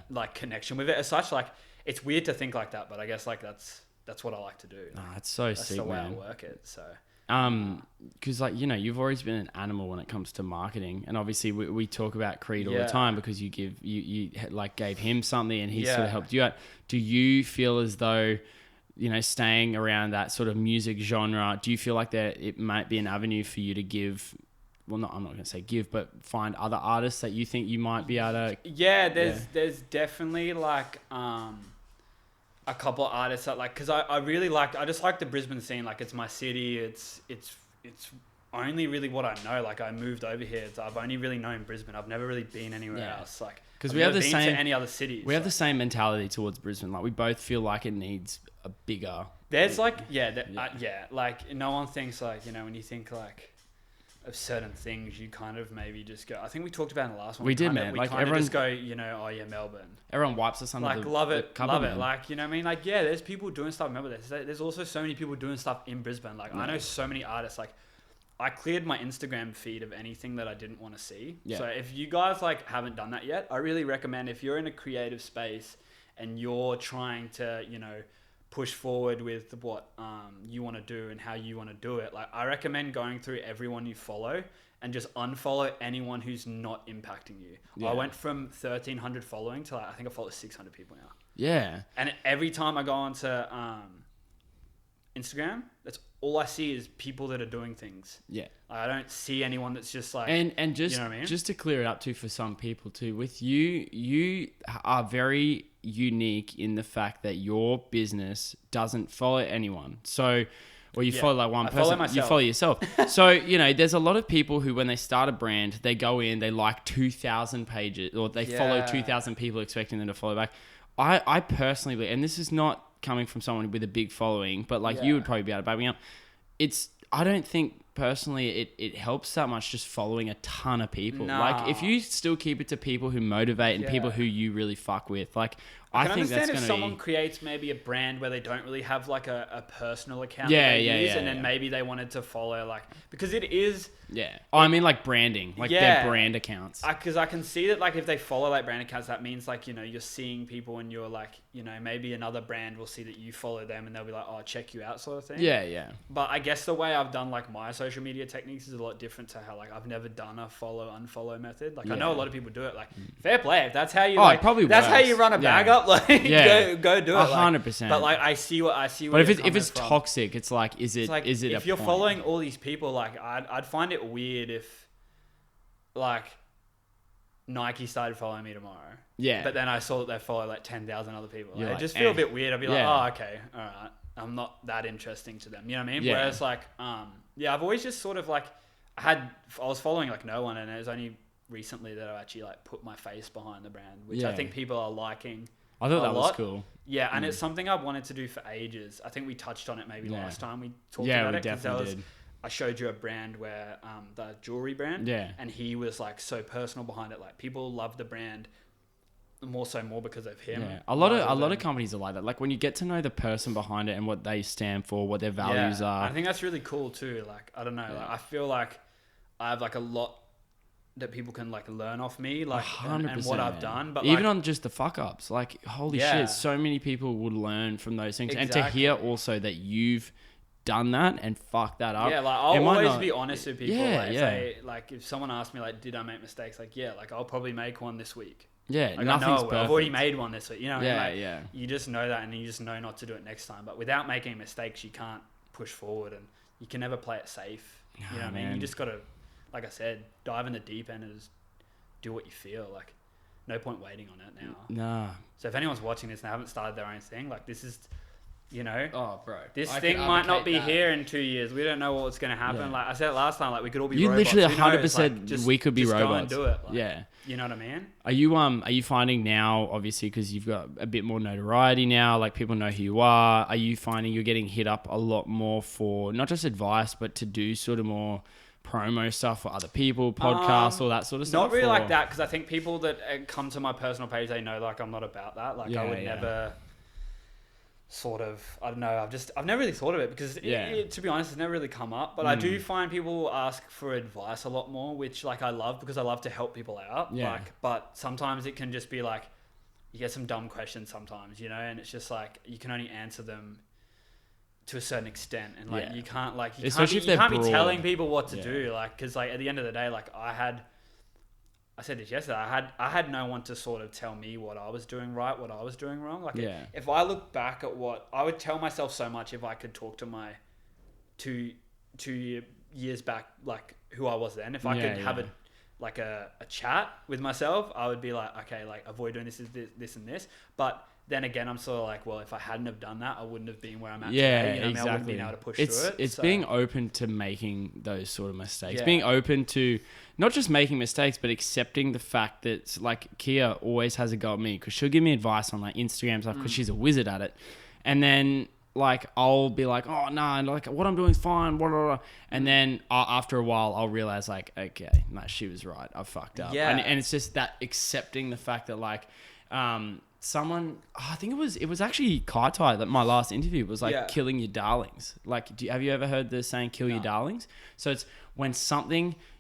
like connection with it as such. Like, it's weird to think like that, but I guess like that's what I like to do. Like, it's so sick, man. That's the way I work it. So. Because like, you know, you've always been an animal when it comes to marketing, and obviously we talk about Creed all the time, because you like gave him something and he sort of helped you out. Do you feel as though, you know, staying around that sort of music genre, do you feel like that it might be an avenue for you to give, well, I'm not going to say give, but find other artists that you think you might be able to? Yeah, there's definitely like a couple of artists that, like, because I just like the Brisbane scene. Like, it's my city. It's only really what I know. Like, I moved over here. I've only really known Brisbane. I've never really been anywhere else. Like, because we have the same to any other cities. We have the same mentality towards Brisbane. Like, we both feel like it needs a bigger. There's like like, no one thinks like, you know, when you think like of certain things, you kind of maybe just go. I think we talked about in the last one. We did, man. We like, kind of just go, you know, oh yeah, Melbourne. Everyone wipes us under like, the love it. Man. Like, you know what I mean? Like, yeah, there's people doing stuff. Remember, there's also so many people doing stuff in Brisbane. Like, I know so many artists. Like, I cleared my Instagram feed of anything that I didn't want to see. Yeah. So if you guys like haven't done that yet, I really recommend, if you're in a creative space and you're trying to, you know, push forward with what you want to do and how you want to do it, like, I recommend going through everyone you follow and just unfollow anyone who's not impacting you. Yeah. I went from 1,300 following to like, I think I follow 600 people now. Yeah. And every time I go onto Instagram, that's all I see is people that are doing things. Yeah. Like, I don't see anyone that's just like, and just, you know what I mean? Just to clear it up too for some people too, with you are very unique in the fact that your business doesn't follow anyone. So, or you follow like one person, you follow yourself. So, you know, there's a lot of people who, when they start a brand, they go in, they like 2,000 pages, or they follow 2,000 people expecting them to follow back. I personally believe, and this is not coming from someone with a big following, but like you would probably be able to back me up. I don't think personally it helps that much just following a ton of people. No. Like, if you still keep it to people who motivate and people who you really fuck with, like, I think that's going to be... if someone creates maybe a brand where they don't really have like a personal account and then maybe they wanted to follow, like, because it is... Yeah. Oh, I mean like branding, like their brand accounts. Because I can see that, like, if they follow like brand accounts, that means like, you know, you're seeing people and you're like, you know, maybe another brand will see that you follow them and they'll be like, oh, check you out, sort of thing. Yeah, yeah. But I guess the way I've done like my social media techniques is a lot different to how, like, I've never done a follow unfollow method. Like, I know a lot of people do it. Like, fair play. If that's how you how you run a bag up, up. Like, go do it. 100%. But like, I see what. But if it's toxic, it's like, is it if you're following all these people, like, I'd find it weird if, like, Nike started following me tomorrow. Yeah. But then I saw that they follow like 10,000 other people. Like, like, it just feel a bit weird. I'd be like, oh, okay, all right. I'm not that interesting to them. You know what I mean? Yeah. Whereas like, I've always just sort of like, I was following like no one, and it was only recently that I actually like put my face behind the brand, which I think people are liking. I thought that was cool. Yeah, and it's something I've wanted to do for ages. I think we touched on it maybe last time we talked about it. Yeah, we definitely did. I showed you a brand where, the jewelry brand. Yeah. And he was like so personal behind it. Like, people love the brand more because of him. Yeah. A lot of companies are like that. Like, when you get to know the person behind it and what they stand for, what their values are. I think that's really cool too. Like, I don't know. Yeah. Like, I feel like I have like a lot that people can like learn off me, like, and what I've done. But even like, on just the fuck ups, like, holy shit, so many people would learn from those things. Exactly. And to hear also that you've done that and fucked that up. Yeah, like, I'll always be honest with people. Like, if someone asks me like, did I make mistakes? Like, like, I'll probably make one this week. Yeah, like, nothing's perfect. I've already made one this week. You know, yeah. You just know that, and you just know not to do it next time. But without making mistakes, you can't push forward, and you can never play it safe. You know what I mean? You just gotta, like I said, dive in the deep end and just do what you feel. Like, no point waiting on it now. Nah. So if anyone's watching this and they haven't started their own thing, like, this is, you know, oh, bro, this thing might not be here in 2 years. We don't know what's going to happen. Yeah. Like I said last time, like, we could all be robots. You literally 100%, like, we could be robots. Go and do it. Like, yeah. You know what I mean? Are you finding now, obviously, because you've got a bit more notoriety now, like, people know who you are you finding you're getting hit up a lot more for not just advice, but to do sort of more promo stuff for other people, podcasts, all that sort of stuff? Not really like that, because I think people that come to my personal page, they know, like, I'm not about that. Like, I would never sort of, I don't know, I've never really thought of it, because it, to be honest, it's never really come up. But I do find people ask for advice a lot more, which, like, I love, because I love to help people out. Like, but sometimes it can just be like, you get some dumb questions sometimes, you know, and it's just like, you can only answer them to a certain extent, and like, you can't, like, you can't be telling people what to do, like, because, like, at the end of the day, like, I said this yesterday, I had no one to sort of tell me what I was doing right, what I was doing wrong. Like, if I look back at what I would tell myself so much, if I could talk to my two years back, like, who I was then, if I could have a chat with myself, I would be like, okay, like, avoid doing this and this. But then again, I'm sort of like, well, if I hadn't have done that, I wouldn't have been where I'm at today. You know, exactly. I wouldn't have been able to push through it. It's being open to making those sort of mistakes. Being open to not just making mistakes, but accepting the fact that, like, Kia always has a go at me, because she'll give me advice on, like, Instagram stuff, because she's a wizard at it. And then, like, I'll be like, oh, no, like, what I'm doing is fine, blah, blah, blah. And then after a while, I'll realize, like, okay, no, she was right. I fucked up. Yeah. And it's just that accepting the fact that, like, someone, I think it was actually Kai Tai that my last interview was like, killing your darlings. Like, have you ever heard the saying, kill your darlings? So it's when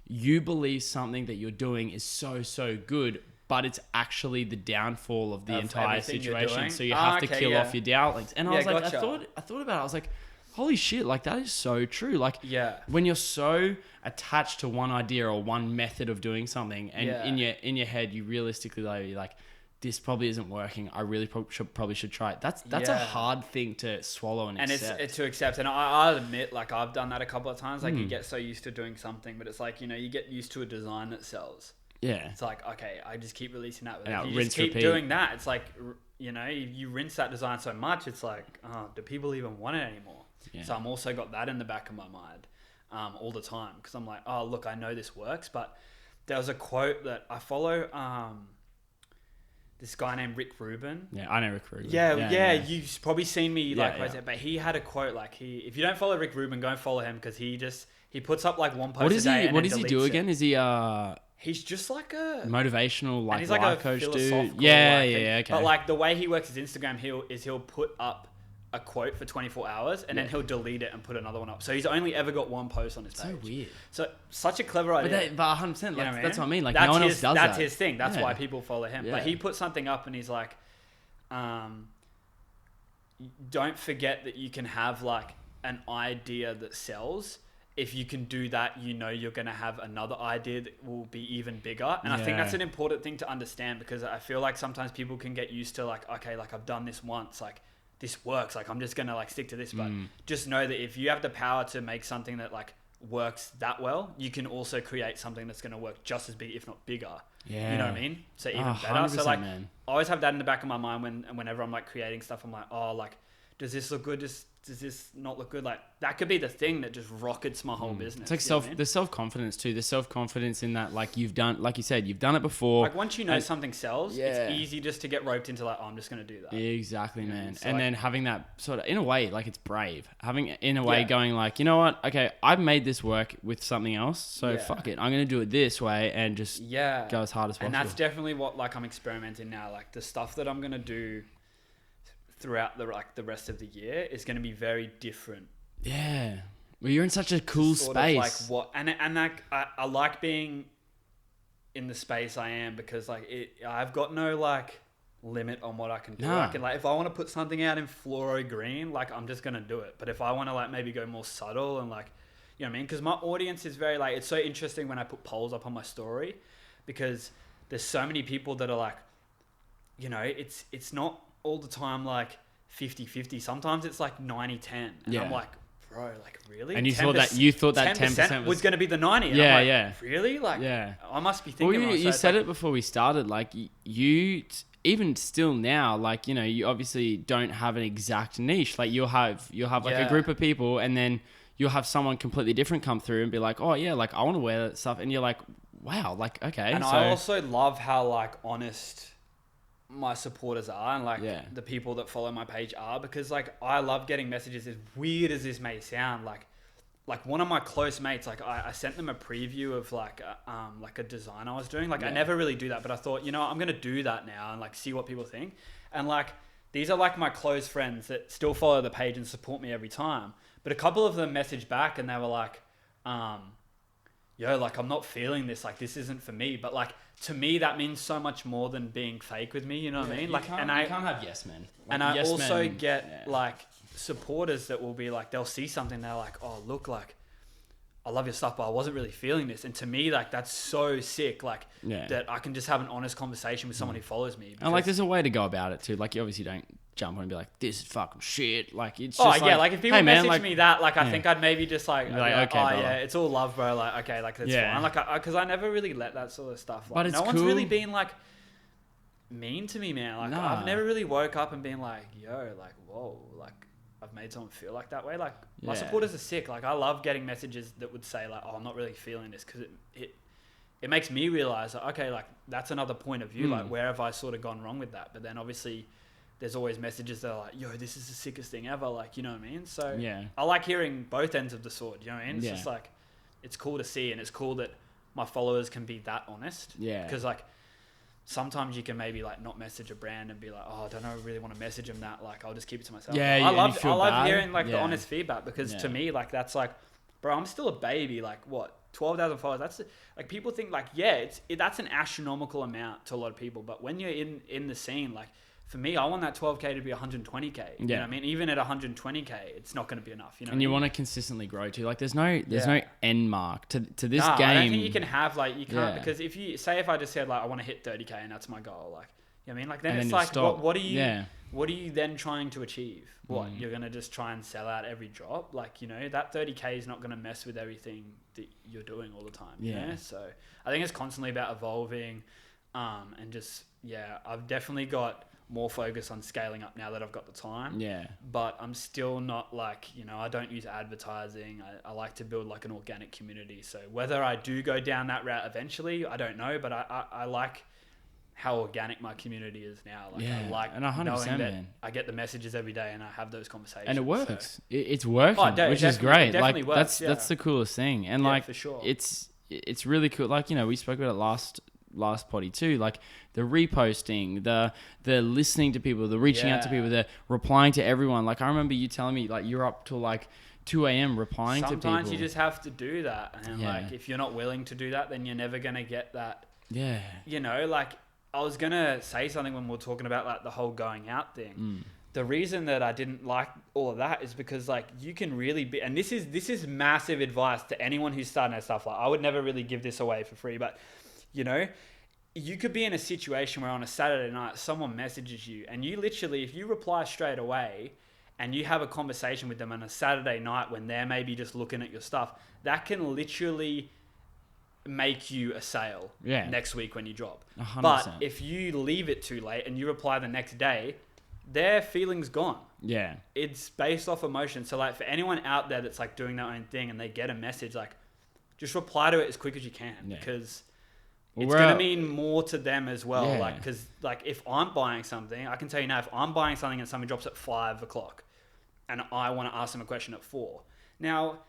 you believe something that you're doing is so good, but it's actually the downfall of the entire situation. So you have to kill off your darlings. And I was like, I thought about it. I was like, holy shit, like, that is so true. Like, when you're so attached to one idea or one method of doing something, and in your head, you realistically, like, this probably isn't working. I really probably should try it. That's a hard thing to swallow and accept. And it's to accept. And I'll admit, like, I've done that a couple of times. Like, you get so used to doing something, but it's like, you know, you get used to a design that sells. Yeah. It's like, okay, I just keep releasing that. But if you just keep doing that, it's like, you know, you rinse that design so much, it's like, oh, do people even want it anymore? Yeah. So I'm also got that in the back of my mind all the time, because I'm like, oh, look, I know this works. But there was a quote that I follow, this guy named Rick Rubin. Yeah, I know Rick Rubin. Yeah. You've probably seen me but he had a quote, like, if you don't follow Rick Rubin, go and follow him, because he puts up like one post a day. What does he do again? Is he he's just like a motivational, like, he's like life a coach dude. Yeah, okay. But like, the way he works his Instagram, he'll put up a quote for 24 hours, and then he'll delete it and put another one up. So he's only ever got one post on his page. So weird. So such a clever idea. But 100%, like, that's what I mean. Like, no one else does that. That's his thing. That's why people follow him. But he put something up, and he's like, don't forget that you can have, like, an idea that sells, if you can do that, you know, you're going to have another idea that will be even bigger. And I think that's an important thing to understand, because I feel like sometimes people can get used to like, okay, like I've done this once, like this works, like I'm just going to like stick to this. But just know that if you have the power to make something that like works that well, you can also create something that's going to work just as big, if not bigger. Yeah. You know what I mean? So even better. So like, man. I always have that in the back of my mind whenever I'm like creating stuff. I'm like, oh, like, does this look good? Does this not look good? Like that could be the thing that just rockets my whole business. It's like the self-confidence too. The self-confidence in that, like you've done, like you said, you've done it before. Like once you know something sells, it's easy just to get roped into like, oh, I'm just going to do that. Exactly, man. So and like, then having that sort of, in a way, like it's brave. Having in a way going like, you know what? Okay, I've made this work with something else. So fuck it. I'm going to do it this way and just go as hard as possible. And that's definitely what like I'm experimenting now. Like the stuff that I'm going to do throughout the rest of the year is going to be very different. Yeah. Well, you're in such a cool space. Like what, and like I like being in the space I am, because like I've got no like limit on what I can do. I can like, if I want to put something out in fluoro green, like I'm just going to do it. But if I want to like maybe go more subtle and like, you know what I mean? Because my audience is very like, it's so interesting when I put polls up on my story, because there's so many people that are like, you know, it's not all the time like 50-50. Sometimes it's like 90-10. And I'm like, bro, like really? And you thought that 10% was going to be the 90. And I'm like, really? Like, I must be thinking. Well, you said it before we started. Like you, even still now, like, you know, you obviously don't have an exact niche. Like you'll have like a group of people, and then you'll have someone completely different come through and be like, oh yeah, like I want to wear that stuff. And you're like, wow, like, okay. And I also love how like honest my supporters are, and like the people that follow my page are, because like I love getting messages, as weird as this may sound. Like one of my close mates, like I sent them a preview of like a design I was doing. Like I never really do that, but I thought, you know, I'm gonna do that now and like see what people think. And like these are like my close friends that still follow the page and support me every time. But a couple of them messaged back and they were like, yo, like I'm not feeling this, like this isn't for me. But like to me that means so much more than being fake with me, you know what I mean? Like, and you can't have yes men. Like, and I also get like supporters that will be like, they'll see something, they're like, oh look, like I love your stuff, but I wasn't really feeling this. And to me, like that's so sick, like that I can just have an honest conversation with someone who follows me. And like there's a way to go about it too. Like you obviously don't jump on and be like, this is fucking shit. Like it's just like if people message me that, like I think I'd maybe just like, okay, oh yeah, it's all love, bro. Like okay, like that's fine. Like because I never really let that sort of stuff. Like, but it's no one's really been like mean to me, man. Like I've never really woke up and been like, yo, like whoa, like I've made someone feel like that way. Like my supporters are sick. Like I love getting messages that would say like, oh, I'm not really feeling this, because it makes me realize that, okay, like that's another point of view. Like where have I sort of gone wrong with that? But then obviously there's always messages that are like, yo, this is the sickest thing ever. Like, you know what I mean? So I like hearing both ends of the sword. You know what I mean? It's just like, it's cool to see, and it's cool that my followers can be that honest. Yeah. Because like sometimes you can maybe like not message a brand and be like, oh, I don't know, I really want to message them that. Like, I'll just keep it to myself. Yeah. I love hearing like the honest feedback, because to me, like that's like, bro, I'm still a baby. Like what? 12,000 followers. That's like, people think like, that's an astronomical amount to a lot of people. But when you're in the scene, like for me, I want that 12K to be 120K. You know what I mean? Even at 120K, it's not going to be enough. You know, and you want to consistally grow too. Like there's no end mark to this game. I don't think you can have like, you can't, because if I just said like I want to hit 30K and that's my goal, like, you know what I mean? Like then it's like, what are you then trying to achieve? What, you're going to just try and sell out every drop? Like, you know, that 30K is not going to mess with everything that you're doing all the time. You know? So I think it's constantly about evolving, and just, I've definitely got more focus on scaling up now that I've got the time. Yeah. But I'm still not like, you know, I don't use advertising. I like to build like an organic community. So whether I do go down that route eventually, I don't know, but I like how organic my community is now. Like I like and 100%, knowing that I get the messages every day and I have those conversations. And it works. So. It's working, which is great. Like works, that's the coolest thing. And like, for sure. It's really cool. Like, you know, we spoke about it last potty too, like the reposting, the listening to people, the reaching out to people, the replying to everyone. Like I remember you telling me like you're up till like 2 a.m. replying to people. Sometimes you just have to do that, and like if you're not willing to do that, then you're never gonna get that. You know, like I was gonna say something when we were talking about like the whole going out thing, the reason that I didn't like all of that is because like you can really be, and this is massive advice to anyone who's starting their stuff. Like I would never really give this away for free, but you know, you could be in a situation where on a Saturday night someone messages you and you literally, if you reply straight away and you have a conversation with them on a Saturday night when they're maybe just looking at your stuff, that can literally make you a sale next week when you drop. 100%. But if you leave it too late and you reply the next day, their feeling's gone. Yeah. It's based off emotion. So like for anyone out there that's like doing their own thing and they get a message, like just reply to it as quick as you can because it's going to mean more to them as well. Yeah. Like, cause like if I'm buying something, I can tell you now, if I'm buying something and something drops at 5 o'clock and I want to ask them a question at 4. Now,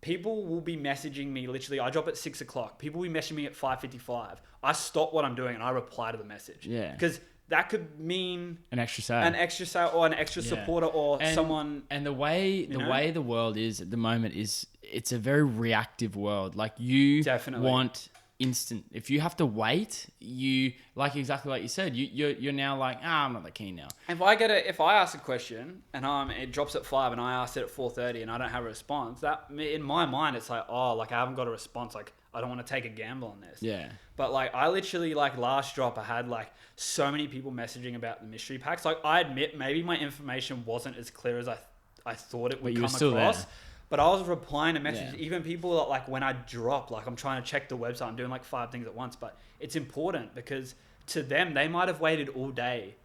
people will be messaging me literally. I drop at 6 o'clock. People will be messaging me at 5:55. I stop what I'm doing and I reply to the message. Yeah. Because that could mean an extra sale or an extra supporter or someone. And the way the world is at the moment is it's a very reactive world. Like you want instant. If you have to wait, you like exactly like you said. You're now like I'm not that keen now. If I ask a question and it drops at 5 and I asked it at 4:30 and I don't have a response, that in my mind it's like like I haven't got a response. Like I don't want to take a gamble on this. Yeah. But like I literally like last drop I had like so many people messaging about the mystery packs. Like I admit maybe my information wasn't as clear as I thought it would come across. There. But I was replying to messages, even people that like when I drop, like I'm trying to check the website, I'm doing like 5 things at once, but it's important because to them, they might have waited all day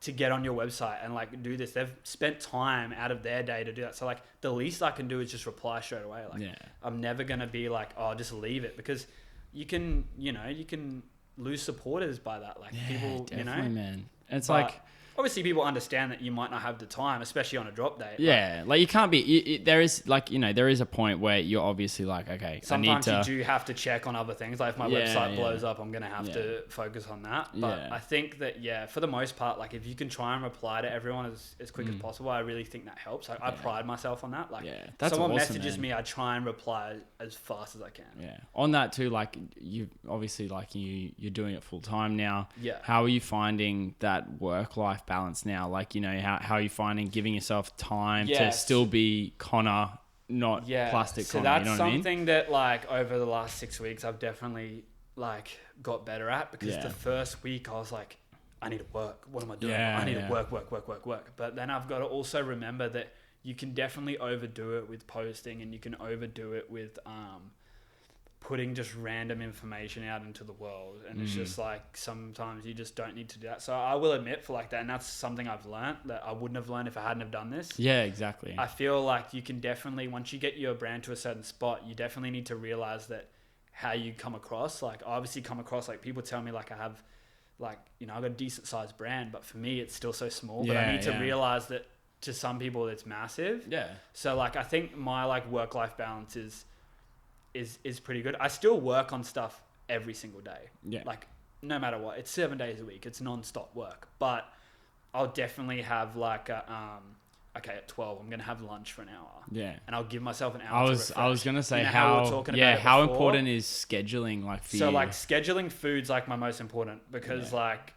to get on your website and like do this. They've spent time out of their day to do that. So like the least I can do is just reply straight away. Like I'm never going to be like, just leave it because you can lose supporters by that. Like people, man. And it's like, obviously people understand that you might not have the time, especially on a drop day. Yeah. Like you can't be, there is like, there is a point where you're obviously like, okay, sometimes you do have to check on other things. Like if my website blows up, I'm going to have to focus on that. But I think that, for the most part, like if you can try and reply to everyone as quick as possible, I really think that helps. I pride myself on that. Like someone messages me, I try and reply as fast as I can. Yeah. On that too, like you obviously like you're doing it full time now. Yeah. How are you finding that work-life balance now? Like, how are you finding giving yourself time to still be Connor, not plastic Connor? So that's something that like over the last 6 weeks, I've definitely like got better at because the first week I was like, I need to work. What am I doing? I need to work. But then I've got to also remember that you can definitely overdo it with posting and you can overdo it with, putting just random information out into the world. And it's just like, sometimes you just don't need to do that. So I will admit for like that. And that's something I've learned that I wouldn't have learned if I hadn't have done this. Yeah, exactly. I feel like you can definitely, once you get your brand to a certain spot, you definitely need to realize that how you come across, like I obviously come across, like people tell me like I have like, I've got a decent sized brand, but for me, it's still so small, but I need to realize that to some people it's massive. Yeah. So like, I think my like work-life balance is pretty good. I still work on stuff every single day. Yeah. Like no matter what, it's 7 days a week. It's non-stop work, but I'll definitely have like at 12, I'm going to have lunch for an hour. Yeah. And I'll give myself an hour to refresh. I was going to say how important is scheduling like for you? So like scheduling food's like my most important because like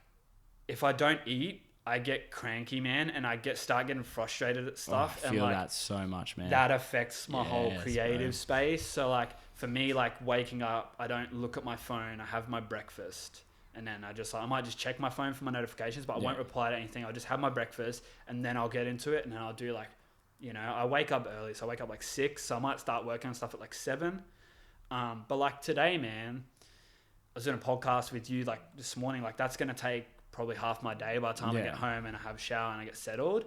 if I don't eat, I get cranky, man, and I start getting frustrated at stuff. I feel that so much, man. That affects my whole creative space. So like for me, like waking up, I don't look at my phone. I have my breakfast, and then I might just check my phone for my notifications, but I won't reply to anything. I'll just have my breakfast, and then I'll get into it, and then I'll do like, I wake up early, so I wake up like 6. So I might start working on stuff at like 7. But like today, man, I was doing a podcast with you like this morning. Like that's gonna take probably half my day by the time I get home and I have a shower and I get settled.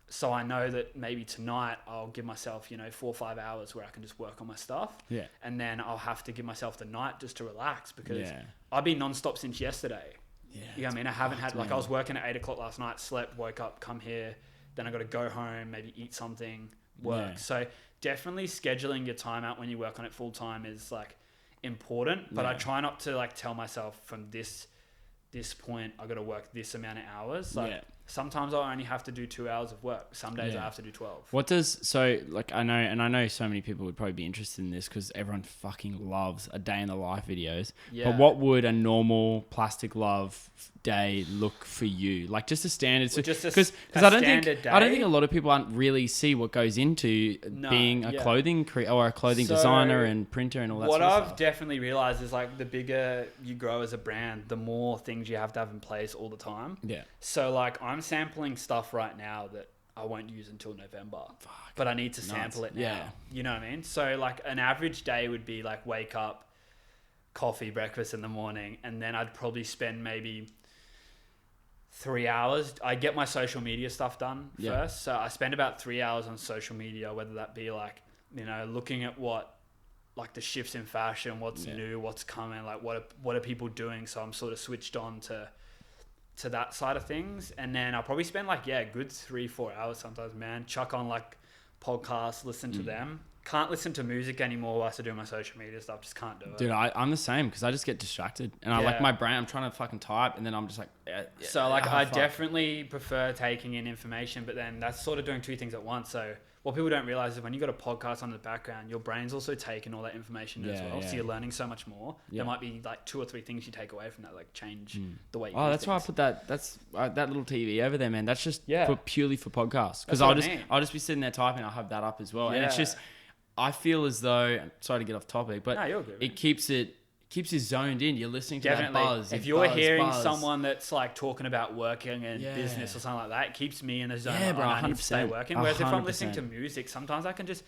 So I know that maybe tonight I'll give myself, 4 or 5 hours where I can just work on my stuff. Yeah. And then I'll have to give myself the night just to relax because I've been nonstop since yesterday. Yeah. You know what I mean? I haven't had, like I was working at 8 o'clock last night, slept, woke up, come here. Then I got to go home, maybe eat something, work. Yeah. So definitely scheduling your time out when you work on it full time is like important, but I try not to like tell myself from this point I got to work this amount of hours. Like sometimes I only have to do 2 hours of work. Some days I have to do 12. I know so many people would probably be interested in this because everyone fucking loves a day in the life videos. Yeah. But what would a normal PlasticLove day look for you? Like just a standard, because I don't think a lot of people aren't really see what goes into being a clothing or a clothing designer and printer and all that. What sort of I've definitely realized is like the bigger you grow as a brand, the more things you have to have in place all the time. Yeah. So like I'm sampling stuff right now that I won't use until November, but I need to sample it now. Yeah. You know what I mean? So like an average day would be like wake up, coffee, breakfast in the morning, and then I'd probably spend maybe 3 hours. I get my social media stuff done first. So I spend about 3 hours on social media, whether that be like, you know, looking at what, like the shifts in fashion, what's new, what's coming, like what are people doing. So I'm sort of switched on to that side of things. And then I'll probably spend like, a good 3-4 hours sometimes, man. Chuck on like podcasts, listen to them. Can't listen to music anymore whilst I do my social media stuff. Just can't do it. Dude, I'm the same because I just get distracted. And I like my brain, I'm trying to fucking type and then I'm just like... So like I definitely prefer taking in information, but then that's sort of doing two things at once. So what people don't realize is when you got a podcast on the background, your brain's also taking all that information as well. So you're learning so much more. There might be like 2 or 3 things you take away from that, like change the way you do that's things. why I put that little TV over there, man. That's just purely for podcasts. Because I'll just be sitting there typing. I'll have that up as well. And it's just... I feel as though, sorry to get off topic, but you're good, it keeps you zoned in. You're listening to that buzz. If you're hearing someone that's like talking about working and business or something like that, it keeps me in the zone. Yeah, bro, 100%. I need to stay working. Whereas if I'm listening to music, sometimes I can just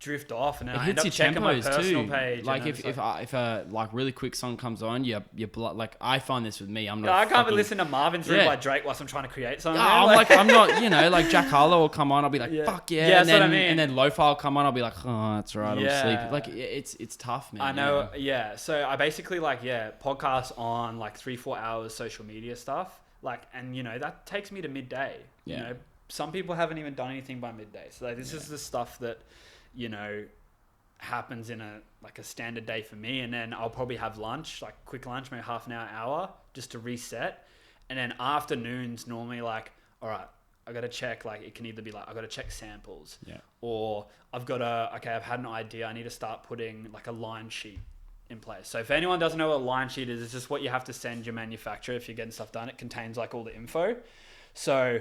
drift off and then it I hits end up checking my personal page. Like if a like really quick song comes on, your blood, like I find this with me. I'm not. I can't be listening to Marvin's Room by Drake whilst I'm trying to create something. I'm not. You know, like Jack Harlow will come on. I'll be like, fuck yeah. Yeah, that's what I mean. And then Lo-Fi will come on. I'll be like, oh, that's right. I'm sleeping. Like it's tough, man. I know. Yeah. So I basically like podcasts on like 3-4 hours social media stuff. Like, and you know that takes me to midday. You know, some people haven't even done anything by midday. So like, this is the stuff that, you know, happens in a standard day for me. And then I'll probably have lunch, like quick lunch, maybe half an hour just to reset. And then afternoons normally like, all right, I got to check, like it can either be like, I got to check samples or I've had an idea. I need to start putting like a line sheet in place. So if anyone doesn't know what a line sheet is, it's just what you have to send your manufacturer if you're getting stuff done. It contains like all the info. So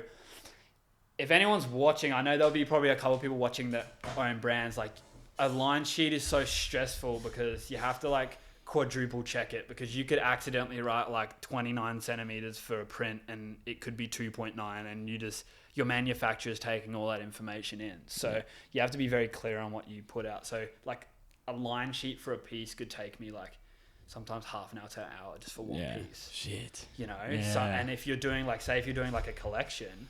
if anyone's watching, I know there'll be probably a couple of people watching that own brands. Like a line sheet is so stressful because you have to like quadruple check it because you could accidentally write like 29 centimeters for a print and it could be 2.9 and your manufacturer's taking all that information in. So you have to be very clear on what you put out. So like a line sheet for a piece could take me like sometimes half an hour to an hour just for one piece. Shit. You know? So, and if you're doing like, say if you're doing like a collection,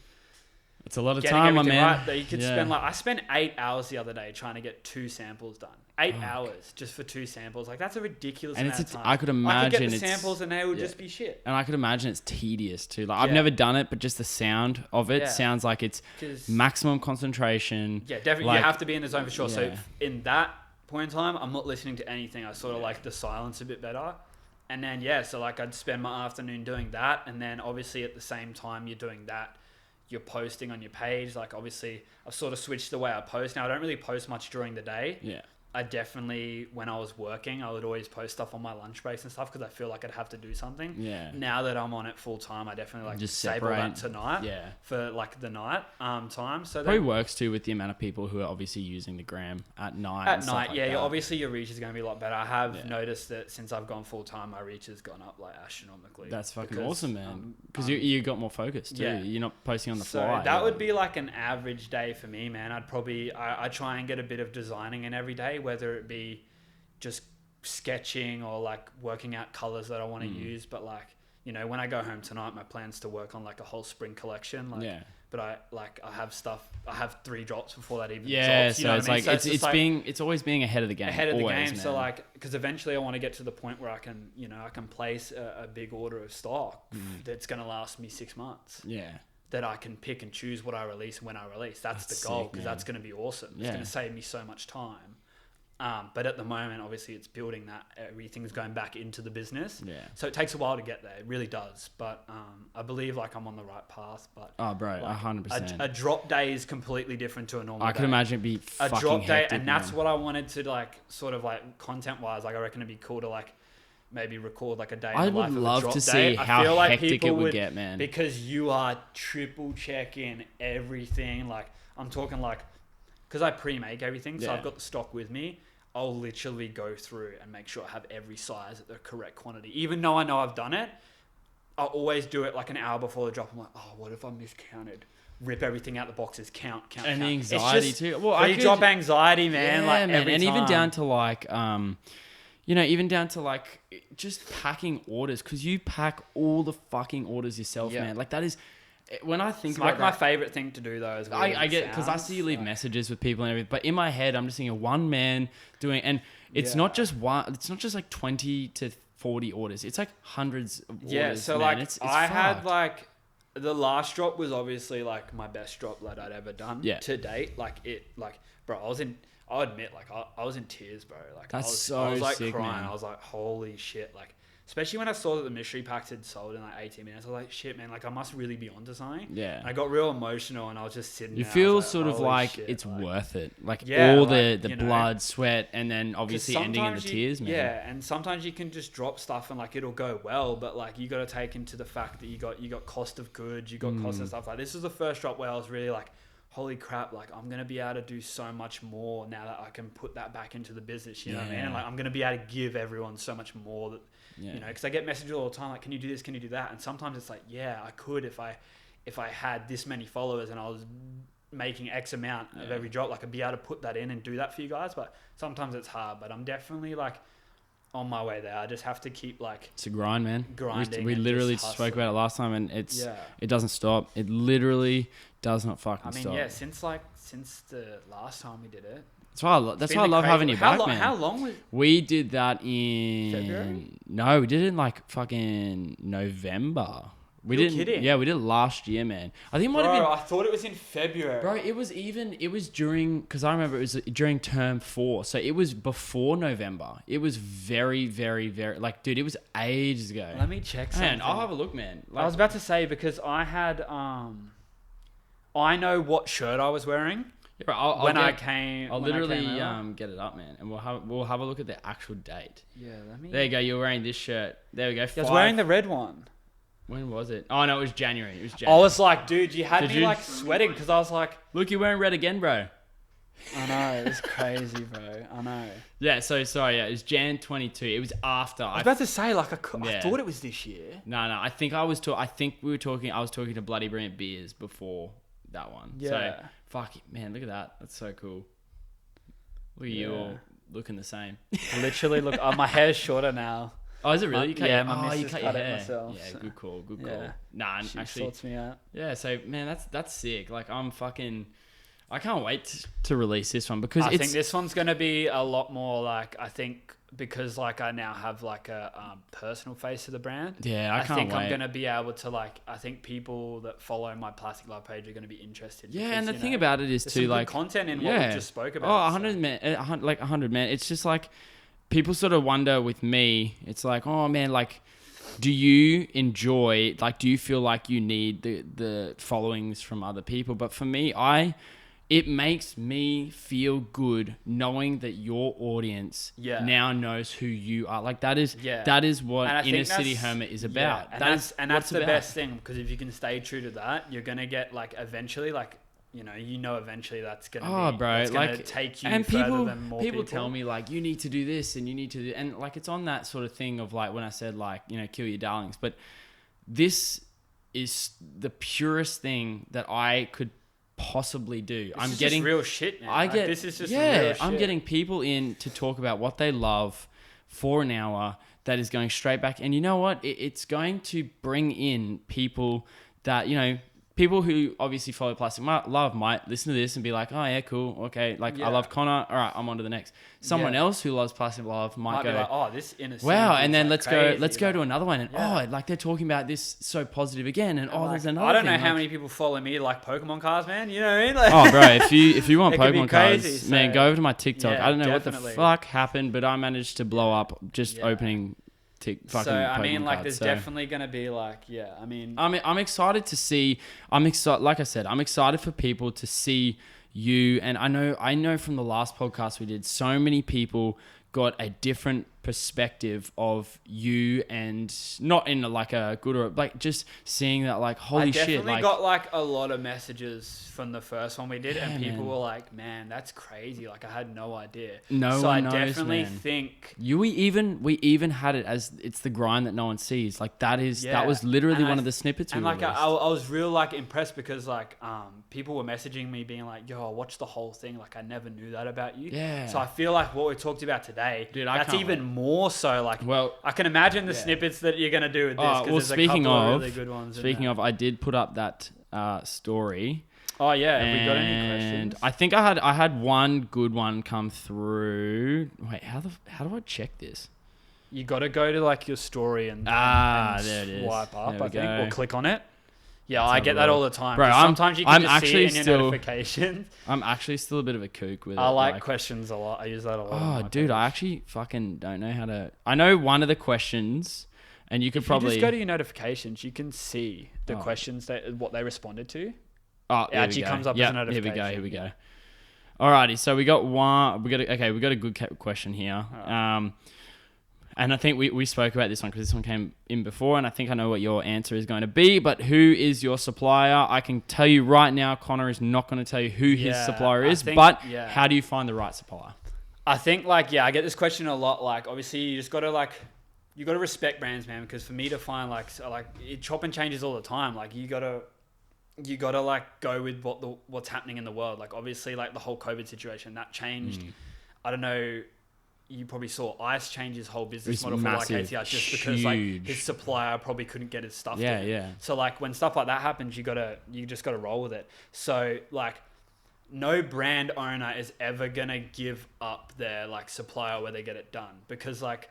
it's a lot of time, my man. Right, you could spend like, I spent 8 hours the other day trying to get 2 samples done. 8 hours just for 2 samples. Like that's a ridiculous amount of time. I could imagine I could get the samples and they would just be shit. And I could imagine it's tedious too. Like I've never done it, but just the sound of it sounds like it's maximum concentration. Yeah, definitely. Like, you have to be in the zone for sure. So in that point in time, I'm not listening to anything. I sort of like the silence a bit better. And then, so like I'd spend my afternoon doing that. And then obviously at the same time you're doing that, you're posting on your page. Like obviously I've sort of switched the way I post. Now I don't really post much during the day. Yeah. I definitely, when I was working, I would always post stuff on my lunch breaks and stuff because I feel like I'd have to do something. Yeah. Now that I'm on it full time, I definitely like just save all that tonight. Yeah. For like the night time. So probably works too with the amount of people who are obviously using the gram at night. At night, like obviously your reach is going to be a lot better. I have noticed that since I've gone full time, my reach has gone up like astronomically. That's fucking awesome, man. Because you got more focus too. Yeah. You're not posting on the fly. So that would be like an average day for me, man. I try and get a bit of designing in every day, whether it be just sketching or like working out colors that I want to use. But like, you know, when I go home tonight, my plan's to work on like a whole spring collection. Like, but I have 3 drops before that even drops. You know it's like, it's always being ahead of the game. Ahead of the game. Man. So like, because eventually I want to get to the point where I can place a big order of stock that's going to last me 6 months. Yeah. That I can pick and choose what I release and when I release. That's the goal, because that's going to be awesome. It's going to save me so much time. But at the moment, obviously, it's building that. Everything's going back into the business. Yeah. So it takes a while to get there. It really does. But I believe like I'm on the right path. But bro, like, 100%. A drop day is completely different to a normal day. I can imagine it'd be fucking a drop day, hectic, and that's what I wanted to like, sort of like content wise. Like I reckon it'd be cool to like maybe record like a day. I in the would life love of a drop to see day. how I feel like hectic people it would get, man. Because you are triple checking everything. Like I'm talking like, because I pre-make everything, so I've got the stock with me. I'll literally go through and make sure I have every size at the correct quantity. Even though I know I've done it, I'll always do it like an hour before the drop. I'm like, oh, what if I miscounted? Rip everything out the boxes, count. And the anxiety too. Well, pre-drop anxiety, man. Yeah, like man. every and time. even down to like, even down to like just packing orders, because you pack all the fucking orders yourself, man. Like that is, when I think it's about like my that, favorite thing to do though. As well I get, because I see you leave messages with people and everything, but in my head I'm just seeing one man doing, and it's not just one. It's not just like 20 to 40 orders. It's like hundreds of orders. Yeah, so man. like it's I fucked. had like the last drop was obviously like my best drop that I'd ever done to date. Like bro, I'll admit, like I was in tears, bro. Like I was like sick, crying. man. I was like, holy shit. Like, especially when I saw that the mystery packs had sold in like 18 minutes. I was like, shit, man, like I must really be onto something. Yeah. And I got real emotional and I was just sitting You there. feel like, sort of holy like shit, it's like, worth it. Like yeah, all like, the you know, blood, sweat, and then obviously ending in the tears, man. Yeah, and sometimes you can just drop stuff and like it'll go well, but like you got to take into the fact that you got cost of goods, you got cost of stuff. Like this was the first drop where I was really like, holy crap, like I'm going to be able to do so much more now that I can put that back into the business, you know what I mean? And like I'm going to be able to give everyone so much more that, you know, because I get messages all the time like, can you do this, can you do that? And sometimes it's like, yeah, I could if I had this many followers and I was making X amount of every drop, like I'd be able to put that in and do that for you guys. But sometimes it's hard, but I'm definitely like on my way there. I just have to keep like, it's a grind, man. Grinding. We literally spoke about it last time, and it doesn't stop. It literally does not fucking stop. Yeah, since the last time we did it. That's why I love having you back, man. How long was we did that in February? No, we did it in like fucking November. You're kidding? Yeah, we did it last year, man. I think it might have been. I thought it was in February. Bro, it was during, because I remember it was during term 4, so it was before November. It was very, very, very, like, dude, it was ages ago. Let me check something. Man, I'll have a look, man. I was about to say, because I had I know what shirt I was wearing. Yeah, I'll literally get it up, man, and we'll have a look at the actual date. Yeah, let me. There you go. You're wearing this shirt. There we go. I was wearing the red one. When was it? Oh no, it was January. I was like, dude, you had me like sweating because I was like, look, you're wearing red again, bro. I know, it's crazy, bro. I know. Yeah. So sorry. Yeah, it was Jan 22. It was after. I was about to say like I thought it was this year. No. I think I was we were talking. I was talking to Bloody Brilliant Beers before that one. Yeah. So fuck it, man. Look at that. That's so cool. Look at you all looking the same. Literally, look. My hair's shorter now. Oh, is it really? You cut you cut your hair. Myself, yeah, so. Good call. Yeah. Nah, she actually sorts me out. Yeah, so man, that's sick. Like I can't wait to release this one, because I think this one's gonna be a lot more like, I think, because like I now have like a personal face to the brand. Yeah, I can't wait. I'm gonna be able to like, I think people that follow my PlasticLove page are gonna be interested. Yeah, because, and the thing about it is too, like, content in what we just spoke about. Oh, 100 man, like 100 man. It's just like, people sort of wonder with me, it's like, oh man, like, do you enjoy, like, do you feel like you need the followings from other people? But for me, it makes me feel good knowing that your audience now knows who you are. Like that is what Inner City Hermit is about. Yeah. And that's the best thing, because if you can stay true to that, you're gonna get like eventually like, eventually that's gonna take you further than more people. Tell me like, you need to do this and you need to do, and like it's on that sort of thing of like when I said like, kill your darlings, but this is the purest thing that I could possibly do. I'm getting real shit, man. This is just real shit. I'm getting people in to talk about what they love for an hour that is going straight back, and you know what? It's going to bring in people that, people who obviously follow Plastic Love might listen to this and be like, oh yeah, cool, okay, like I love Connor, all right, I'm on to the next. Someone else who loves Plastic Love might go, be like, oh, this Inner City, wow, and then like let's go to another one, and like they're talking about this so positive again, and there's another. I don't know thing, how many people follow me like Pokemon cards, man. You know what I mean? Like, oh, bro, if you want Pokemon cards, crazy, man, go over to my TikTok. Yeah, I don't know definitely. what the fuck happened, but I managed to blow up just opening. So I mean, like, there's definitely gonna be like, I'm excited to see. Like I said, I'm excited for people to see you. And I know from the last podcast we did, so many people got a different perspective of you, and not in like a good or like just seeing that like holy shit. I definitely got like a lot of messages from the first one we did, and people were like, "Man, that's crazy! Like I had no idea." So I definitely think we even had it as it's the grind that no one sees. Like that was literally one of the snippets. And like I was real like impressed because like people were messaging me being like, "Yo, I watched the whole thing. Like I never knew that about you." Yeah. So I feel like what we talked about today, dude, that's even more so. Like, well, I can imagine the snippets that you're gonna do with this. Well, there's speaking a couple of really good ones. Speaking of, I did put up that story. Oh yeah, have we got any questions? I think I had one good one come through. Wait, how do I check this? You got to go to like your story and there it is. Swipe up, I think, go. or click on it. Yeah, I get that all the time. Bro, sometimes you can just see it in your notifications. I'm actually still a bit of a kook with it. I like questions a lot. I use that a lot. Oh, dude, I actually fucking don't know how to... I know one of the questions, and you could probably... If you just go to your notifications, you can see the questions, what they responded to. Oh, it actually comes up as a notification. Here we go. Alrighty, so we got one... We got a good question here. Right. And I think we spoke about this one because this one came in before, and I think I know what your answer is going to be. But who is your supplier? I can tell you right now, Connor is not going to tell you who his supplier is. How do you find the right supplier? I think I get this question a lot. Like, obviously, you just got to you got to respect brands, man. Because for me to find it chop and changes all the time. Like, you gotta go with what's happening in the world. Like, obviously, like the whole COVID situation that changed. I don't know. You probably saw Ice change his whole business model for like ATR just because like his supplier probably couldn't get his stuff. Yeah. So like when stuff like that happens, you just gotta roll with it. So like no brand owner is ever gonna give up their like supplier where they get it done, because like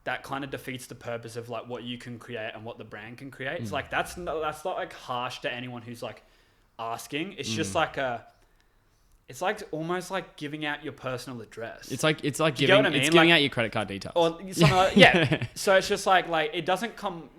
that kind of defeats the purpose of like what you can create and what the brand can create. It's like that's not like harsh to anyone who's like asking. It's just like it's like almost like giving out your personal address. It's giving out your credit card details. Or something like, yeah. So it's just like it doesn't come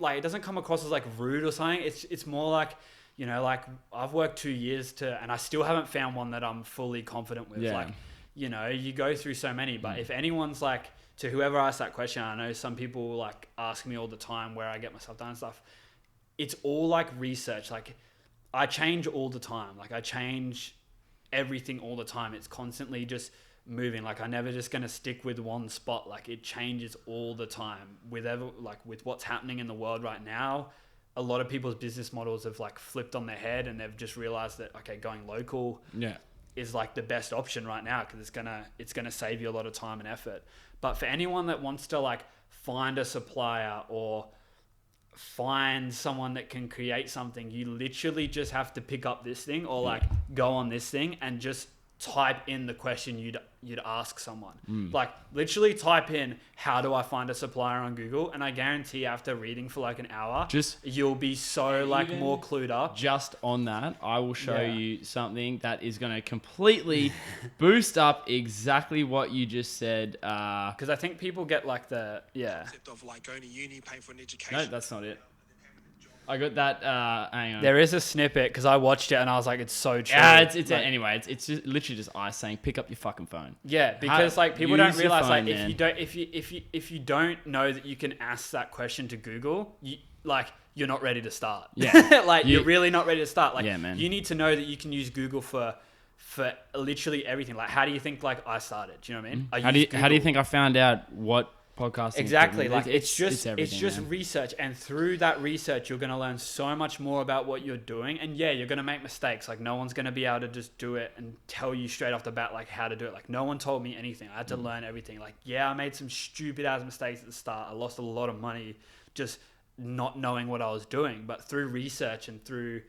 across as like rude or something. It's more like, you know, like I've worked 2 years and I still haven't found one that I'm fully confident with. Yeah. Like, you know, you go through so many, but if anyone's like, to whoever asked that question, I know some people like ask me all the time where I get myself done and stuff. It's all like research. Like I change all the time. Like I change everything all the time. It's constantly just moving. Like I'm never just going to stick with one spot. Like it changes all the time with what's happening in the world right now. A lot of people's business models have like flipped on their head, and they've just realized that, okay, going local is like the best option right now, because it's gonna save you a lot of time and effort. But for anyone that wants to like find a supplier or find someone that can create something, you literally just have to pick up this thing or like go on this thing and just type in the question you'd ask someone. Like literally type in, how do I find a supplier on Google? And I guarantee after reading for like an hour, you'll be so like more clued up. Just on that, I will show you something that is going to completely boost up exactly what you just said. Because I think people get like the concept of like going to uni, paying for an education. No, that's not it. I got that. Hang on. There is a snippet because I watched it and I was like, it's so true. Yeah, anyway. It's just literally just Ice saying, pick up your fucking phone. Yeah, because like people don't realize like if you don't know that you can ask that question to Google, you're not ready to start. Yeah, you're really not ready to start. Like, yeah, man. You need to know that you can use Google for literally everything. Like, how do you think like I started? Do you know what I mean? How do you think I found out what podcasting? Exactly. Like it's just man. research, and through that research you're going to learn so much more about what you're doing. And yeah, you're going to make mistakes. Like no one's going to be able to just do it and tell you straight off the bat like how to do it. Like no one told me anything. I had to learn everything. Like yeah, I made some stupid ass mistakes at the start. I lost a lot of money just not knowing what I was doing. But through research and through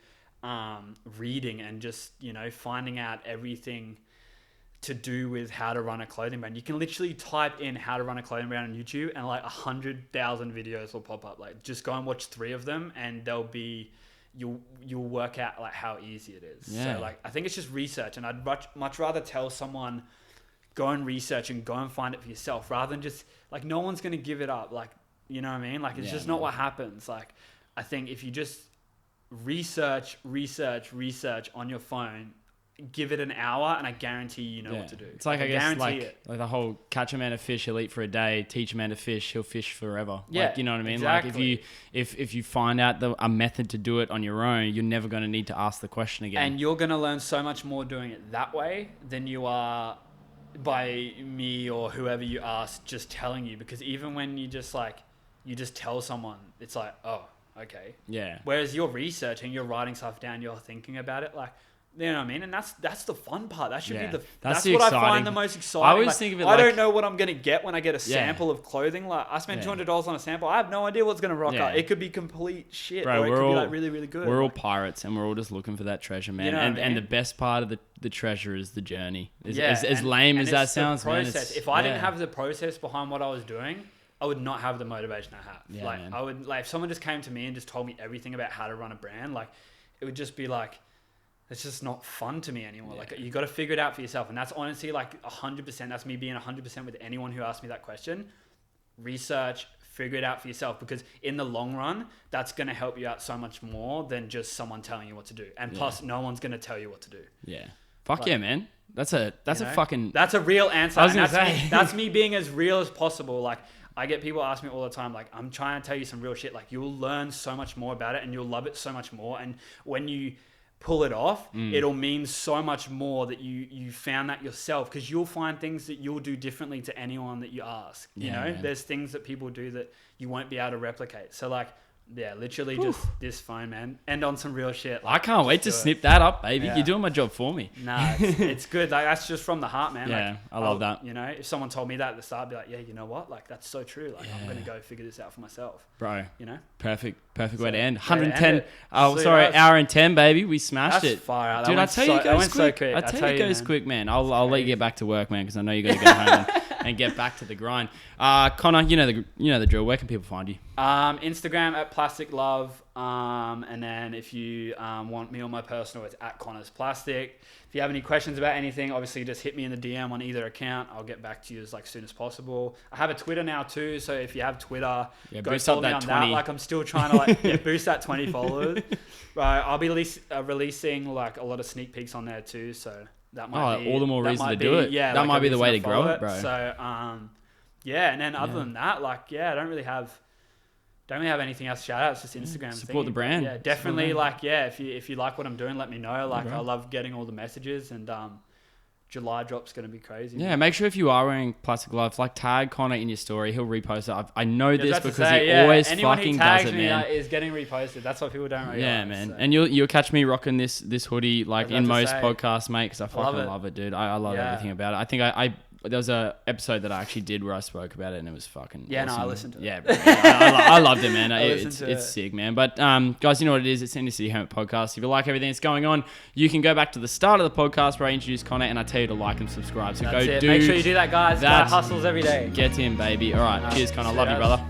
reading and just, you know, finding out everything to do with how to run a clothing brand. You can literally type in how to run a clothing brand on YouTube and like 100,000 videos will pop up. Like just go and watch 3 of them and you'll work out like how easy it is. Yeah. So like I think it's just research, and I'd much rather tell someone go and research and go and find it for yourself rather than just like no one's going to give it up. Like, you know what I mean? Like it's just not what happens. Like I think if you just research on your phone, give it an hour and I guarantee you know what to do. It's like, I guess, like the whole catch a man to fish, he'll eat for a day. Teach a man to fish, he'll fish forever. Yeah, like, you know what I mean? exactly. Like if you find out a method to do it on your own, you're never going to need to ask the question again. And you're going to learn so much more doing it that way than you are by me or whoever you ask just telling you. Because even when you just tell someone, it's like, oh, okay. Yeah. Whereas you're researching, you're writing stuff down, you're thinking about it, like, you know what I mean? And that's the fun part. That should be that's what exciting. I find the most exciting. I always think of it I don't know what I'm going to get when I get a sample of clothing. Like, I spent $200 on a sample. I have no idea what's going to rock up. It could be complete shit, or it could be like really, really good. We're all pirates, and we're all just looking for that treasure, man. You know and the best part of the treasure is the journey. As lame as that sounds, man. If I didn't have the process behind what I was doing, I would not have the motivation I have. Yeah, like, man. I would, like, if someone just came to me and just told me everything about how to run a brand, like, it would just be like, it's just not fun to me anymore. Yeah. Like, you got to figure it out for yourself. And that's honestly like 100%. That's me being 100% with anyone who asks me that question. Research, figure it out for yourself, because in the long run, that's going to help you out so much more than just someone telling you what to do. And plus, no one's going to tell you what to do. Yeah. Fuck yeah, man. That's a real answer. I was going to say. That's me being as real as possible. Like, I get people ask me all the time, like, I'm trying to tell you some real shit. Like, you'll learn so much more about it and you'll love it so much more. And when you pull it off, it'll mean so much more that you found that yourself, because you'll find things that you'll do differently to anyone that you ask. You know, man. There's things that people do that you won't be able to replicate. So, like, yeah, literally just this phone, man. End on some real shit. Like, I can't wait to snip that up, baby. Yeah. You're doing my job for me. Nah, it's good. Like, that's just from the heart, man. Yeah, like, I love that. You know, if someone told me that at the start, I'd be like, yeah, you know what? Like, that's so true. Like, I'm going to go figure this out for myself. Bro. You know? Perfect way to end. 110. Hour and 10, baby. We smashed it. That's fire out. Dude, I tell you, it goes quick. I tell you, it goes quick, man. I'll let you get back to work, man, because I know you're going to go home and get back to the grind. Connor, you know the drill. Where can people find you? Instagram at PlasticLove. And then if you want me on my personal, it's at Connors Plastic. If you have any questions about anything, obviously just hit me in the DM on either account. I'll get back to you as soon as possible. I have a Twitter now too, so if you have Twitter, go follow me on 20. That. Like, I'm still trying to boost that 20 followers. Right, I'll be releasing like a lot of sneak peeks on there too, so that might be all the more reason to do it. Yeah, that might be the way to grow it, bro. So yeah, and then other than that, like, I don't really have anything else to shout out. It's just Instagram. Support the brand. Yeah, definitely. Like, if you like what I'm doing, let me know. Like, I love getting all the messages, and July drop's going to be crazy. Yeah, make sure if you are wearing PlasticLove, like, tag Connor in your story. He'll repost it. I know this because he always fucking does it, man. Is getting reposted. That's what people don't realize. Yeah, man. So. And you'll catch me rocking this hoodie like in most podcasts, mate, because I fucking love it, dude. I love everything about it. I think there was a episode that I actually did where I spoke about it, and it was fucking awesome. No, I listened to it. Yeah, bro. I loved it, man. It's sick, man. But guys, you know what it is? It's Inner City Hermit Podcast. If you like everything that's going on, you can go back to the start of the podcast where I introduce Connor and I tell you to like and subscribe. So make sure you do that, guys. That hustles every day. Get in, baby. All right. Cheers, Connor. Love you, brother.